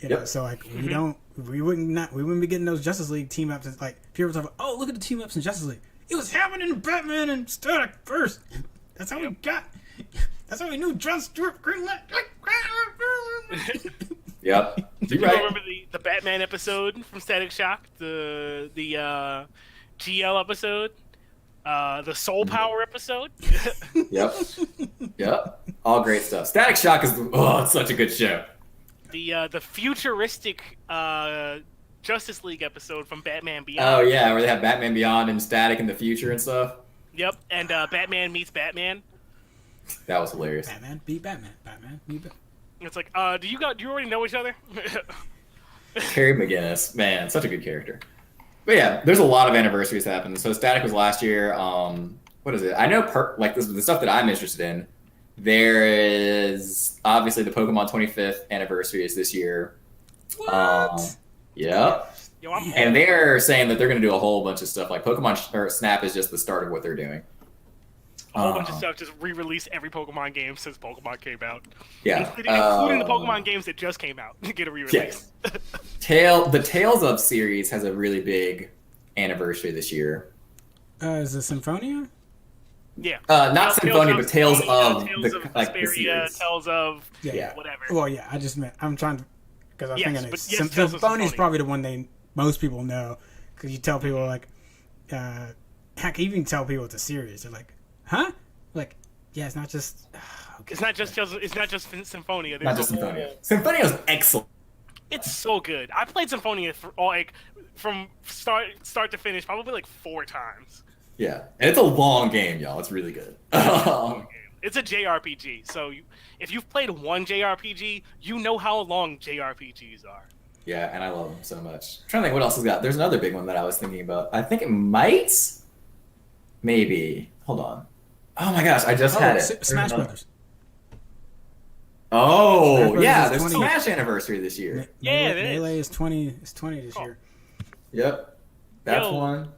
You know, so like we wouldn't be getting those Justice League team ups. Like people were talking, oh look at the team ups in Justice League. It was happening in Batman and Static first. That's how we got. That's how we knew John Stewart Green Lantern. Yep. So you remember the Batman episode from Static Shock, the GL episode, the Soul Power episode. Yep. All great stuff. Static Shock is it's such a good show. The futuristic Justice League episode from Batman Beyond. Oh yeah, where they have Batman Beyond and Static in the future and stuff. Yep, and Batman meets Batman. That was hilarious. Batman beat Batman. Batman beat Batman. It's like, do you already know each other? Terry McGinnis, man, such a good character. But yeah, there's a lot of anniversaries happening. So Static was last year. What is it? I know the stuff that I'm interested in. There is obviously the Pokemon 25th anniversary is this year. What? Yep. Yo, And they're saying that they're going to do a whole bunch of stuff. Like Pokemon or Snap is just the start of what they're doing. A whole bunch of stuff, just re-release every Pokemon game since Pokemon came out. Yeah. Including the Pokemon games that just came out. Get a re-release. Yes. The Tales of series has a really big anniversary this year. Is it Symphonia? Yeah. Not Symphonia, but Tales of Vesperia, the series. Tales of Yeah. whatever. Well, yeah, I just meant I'm trying to because I'm thinking it's Tales of Symphonia is Symphonia. probably the one most people know because you tell people like, heck, even tell people it's a series. They're like, huh? Like, yeah, it's not just. Okay. It's not just Symphonia. Not just Symphonia. Symphonia is excellent. It's so good. I played Symphonia from start to finish probably like 4 times. Yeah, and it's a long game, y'all. It's really good. It's a JRPG, so if you've played one JRPG, you know how long JRPGs are. Yeah, and I love them so much. I'm trying to think what else has got. There's another big one that I was thinking about. I think it might, maybe. Hold on. Oh my gosh, I just had it. Smash Brothers. Oh, Smash Brothers yeah, is there's a 20. Smash anniversary this year. Yeah, it is. Melee is 20. It's 20 this year. Yep, that's Yo. one.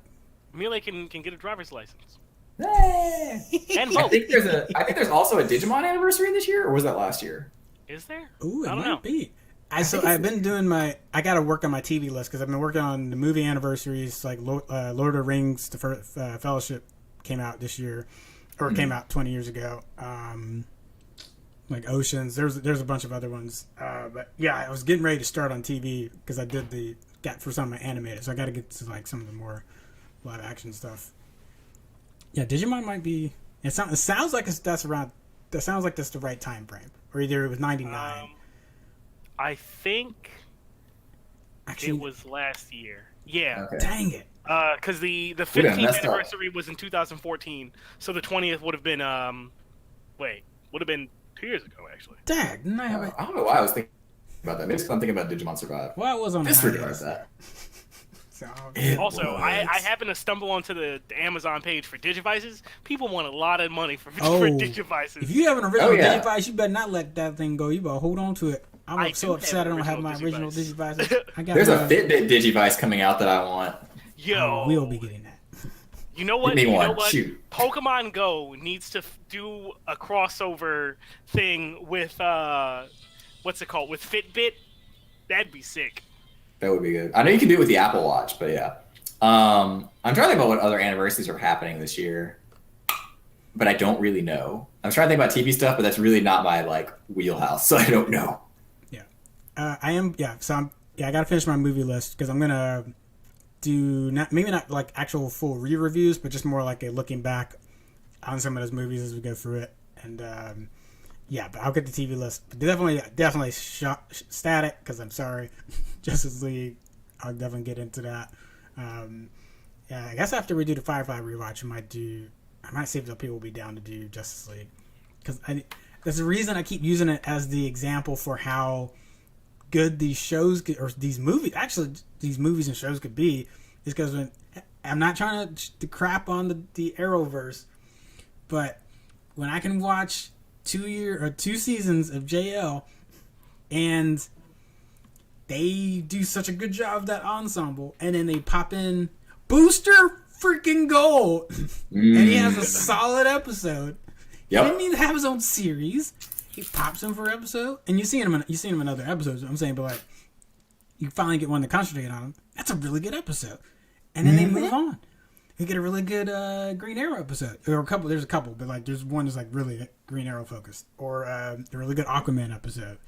Melee can get a driver's license. Hey. And I vote. think there's also a Digimon anniversary this year, or was that last year? Is there? Ooh, it I don't might know. be. I've been doing I got to work on my TV list because I've been working on the movie anniversaries like Lord of the Rings, the Fellowship came out this year. or came out 20 years ago. Like Oceans. There's a bunch of other ones. But yeah, I was getting ready to start on TV because I got for some of my animated, so I got to get to like some of the more live action stuff. Yeah, Digimon might be. It sounds like that's around. That sounds like that's the right time frame, or either it was 99. I think Actually, it was last year. Yeah. Okay. dang it. Because the done 15th messed up. anniversary was in 2014, so the 20th would have been would have been 2 years ago actually. Dang, didn't I have it? I don't know why I was thinking about that. Maybe it's 'cause I'm thinking about Digimon Survive. Well, I was on Disregard that. So, Also, I happened to stumble onto the Amazon page for Digivices. People want a lot of money for Oh, Digivices. if you have an original Oh, yeah. Digivice, you better not let that thing go. You better hold on to it. I'm I so do upset I have don't have my original original Digivice. Digivices. I got There's a mine. Fitbit Digivice coming out that I want. Yo, We'll be getting that. you know what? Give me You know one. what? Shoot. Pokemon Go needs to do a crossover thing with what's it called? With Fitbit. That'd be sick. That would be good. I know you can do it with the Apple Watch, but yeah. I'm trying to think about what other anniversaries are happening this year, but I don't really know. I'm trying to think about TV stuff, but that's really not my like wheelhouse, so I don't know. Yeah. I am. Yeah. So I got to finish my movie list because I'm gonna do maybe not like actual full re-reviews, but just more like a looking back on some of those movies as we go through it. And yeah, but I'll get the TV list. But definitely Static because I'm sorry, Justice League. I'll definitely get into that. Yeah, I guess after we do the Firefly rewatch, I might see if the people will be down to do Justice League because there's a reason I keep using it as the example for how good these shows or these movies and shows could be is because when I'm not trying to crap on the Arrowverse, but when I can watch 2 seasons of JL and they do such a good job of that ensemble, and then they pop in Booster freaking Gold, and he has a solid episode. Yep. He didn't even have his own series. He pops in for an episode, and you've seen him in other episodes. I'm saying, but like, you finally get one to concentrate on him. That's a really good episode, and then they move on. You get a really good Green Arrow episode, or there's a couple, but like there's one that's like really Green Arrow focused, or a really good Aquaman episode.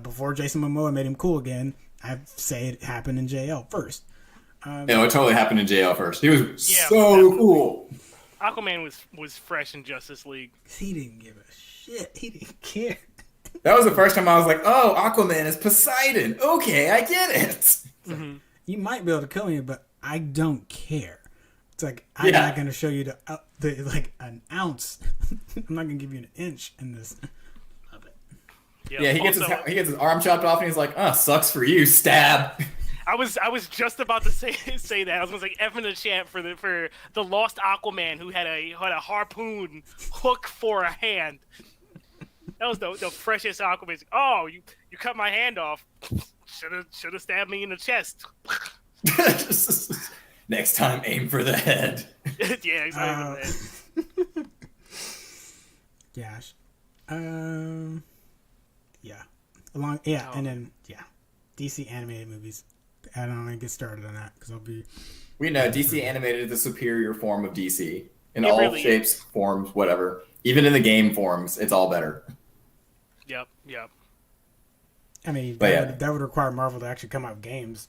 Before Jason Momoa made him cool again, I'd say it happened in JL first. It totally happened in JL first. He was Yeah, so definitely. cool. Aquaman was fresh in Justice League. He didn't give a shit. He didn't care. That was the first time I was like, "Oh, Aquaman is Poseidon. Okay, I get it." Mm-hmm. You might be able to kill me, but I don't care. It's like I'm Yeah. not going to show you the like an ounce. I'm not going to give you an inch in this. Love it. Yeah, he gets Also, his arm chopped off, and he's like, sucks for you, stab." I was just about to say that. I was gonna say F in the chat for the lost Aquaman who had a harpoon hook for a hand. That was the freshest Aquaman. Oh, you cut my hand off. Should have stabbed me in the chest. Next time, aim for the head. Yeah, exactly. Gosh. Yeah. And then DC animated movies. I don't want to get started on that because We know DC animated is the superior form of DC in It all really shapes, forms, whatever. Even in the game forms, it's all better. Yep. I mean, But that would require Marvel to actually come out with games.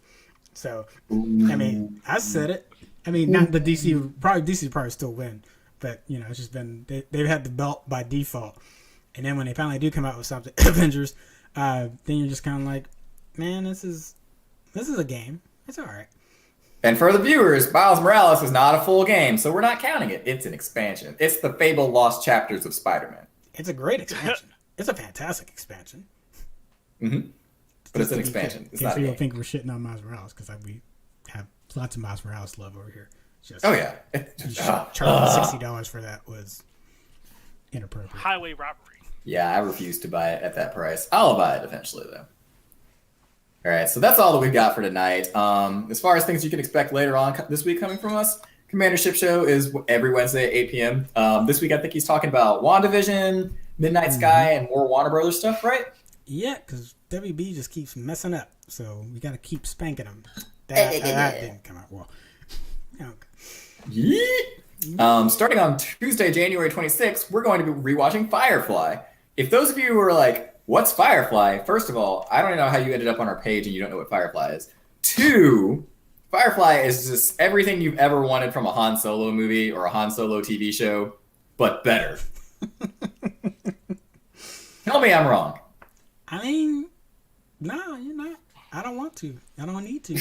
So, I mean, I said it. I mean, not the DC probably still win, but you know, it's just been they've had the belt by default, and then when they finally do come out with something, Avengers, then you're just kind of like, man, this is a game. It's all right. And for the viewers, Miles Morales is not a full game, so we're not counting it. It's an expansion. It's the Fable Lost Chapters of Spider-Man. It's a great expansion. It's a fantastic expansion. Mm-hmm. But it's an expansion. It's not a people game. think we're shitting on Miles Morales because we have lots of Miles Morales love over here. Just, Oh, yeah. charging $60 for that was inappropriate. Highway robbery. Yeah, I refuse to buy it at that price. I'll buy it eventually, though. All right, so that's all that we've got for tonight. As far as things you can expect later on this week coming from us, Commander Ship Show is every Wednesday at 8 p.m. This week, I think he's talking about WandaVision, Midnight Sky, and more Warner Brothers stuff, right? Yeah, because WB just keeps messing up, so we got to keep spanking them. That didn't come out well. Okay. Yeet. Starting on Tuesday, January 26th, we're going to be rewatching Firefly. If those of you who are like, what's Firefly? First of all, I don't even know how you ended up on our page and you don't know what Firefly is. 2, Firefly is just everything you've ever wanted from a Han Solo movie or a Han Solo TV show, but better. Tell me I'm wrong. I mean, no, you're not. I don't want to. I don't need to.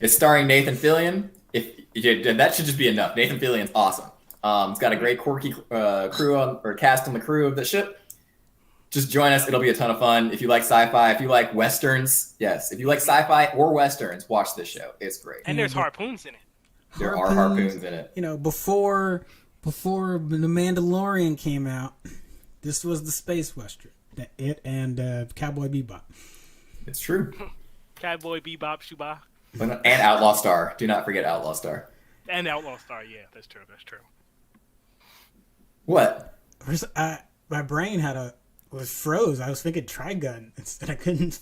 It's starring Nathan Fillion. That should just be enough. Nathan Fillion's awesome. It's got a great quirky cast on the crew of the ship. Just join us. It'll be a ton of fun. If you like sci-fi, if you like westerns, yes. If you like sci-fi or westerns, watch this show. It's great. And there's harpoons in it. There are harpoons in it. You know, before The Mandalorian came out, this was the space western. It and Cowboy Bebop. It's true. Cowboy Bebop, Shuba. And Outlaw Star. Do not forget Outlaw Star. And Outlaw Star, yeah, that's true. What? My brain was froze. I was thinking Trigun instead. I couldn't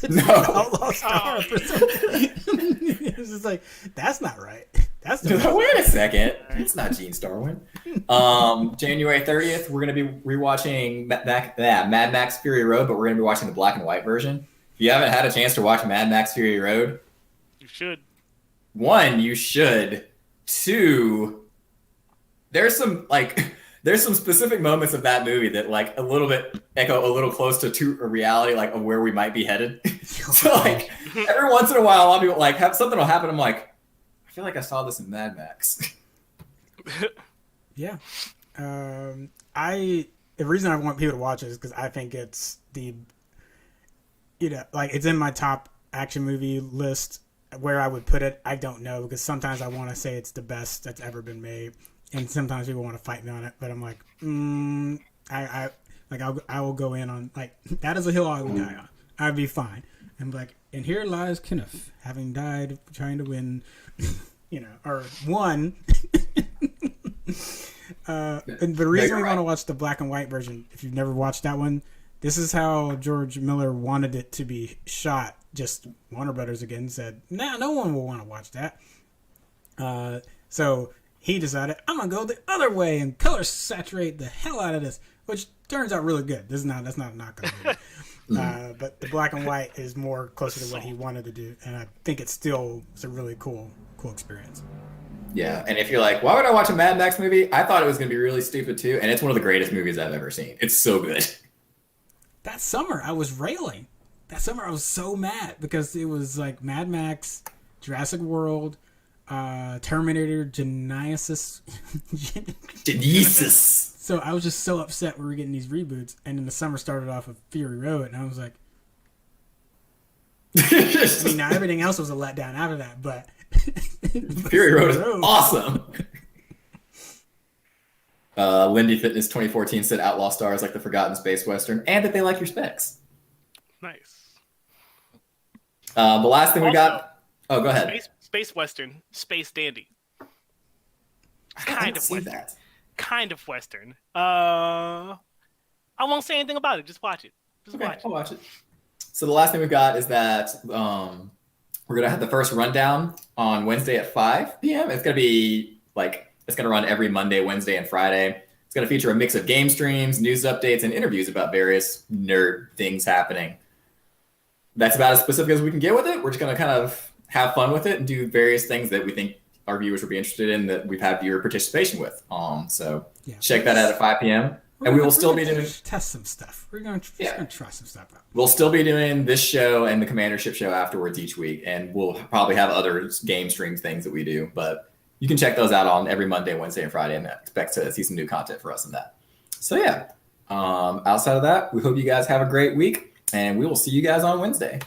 No. Outlaw Star for some reason. It was just like, that's not right. That's the Wait a second. It's not Gene Starwin. January 30th, we're going to be rewatching Mad Max Fury Road, but we're going to be watching the black and white version. If you haven't had a chance to watch Mad Max Fury Road, You should. 1, you should. 2, there's some specific moments of that movie that like a little bit echo a little close to a reality, like of where we might be headed. So like every once in a while, I'll be like, something will happen. I'm like, I feel like I saw this in Mad Max. Yeah. The reason I want people to watch it is because I think it's it's in my top action movie list. Where I would put it, I don't know, because sometimes I want to say it's the best that's ever been made, and sometimes people want to fight me on it. But I'm like, I will go in on like that is a hill I would die on. I'd be fine. And like, and here lies Kenneth, having died trying to win, or won. And the reason we want to watch the black and white version, if you've never watched that one, this is how George Miller wanted it to be shot. Just Warner Brothers again said, nah, no one will want to watch that. So he decided, I'm going to go the other way and color saturate the hell out of this, which turns out really good. That's not going to be good. But the black and white is more closer to what he wanted to do. And I think it's a really cool experience. Yeah, and if you're like, why would I watch a Mad Max movie? I thought it was going to be really stupid too, and it's one of the greatest movies I've ever seen. It's so good. That summer, I was railing. That summer, I was so mad because it was like Mad Max, Jurassic World, Terminator, Genesis. Genesis. So I was just so upset we were getting these reboots, and then the summer started off with Fury Road, and I was like, I mean, now everything else was a letdown after that, but Fury Road is awesome. Lindy Fitness 2014 said Outlaw Star is like the forgotten space western, and that they like your specs. Nice. The last thing we got. Oh, go ahead. Space Western, Space Dandy. Kind of see that. Kind of Western. I won't say anything about it. Just watch it. I'll watch it. So the last thing we've got is that we're gonna have the first rundown on Wednesday at 5 p.m. It's gonna run every Monday, Wednesday, and Friday. It's gonna feature a mix of game streams, news updates, and interviews about various nerd things happening. That's about as specific as we can get with it. We're just going to kind of have fun with it and do various things that we think our viewers would be interested in that we've had viewer participation with. Check that out at 5 p.m. And we will still be doing... Test some stuff. We're going to try some stuff out. We'll still be doing this show and the Commandership show afterwards each week. And we'll probably have other game stream things that we do. But you can check those out on every Monday, Wednesday, and Friday, and expect to see some new content for us in that. So outside of that, we hope you guys have a great week. And we will see you guys on Wednesday.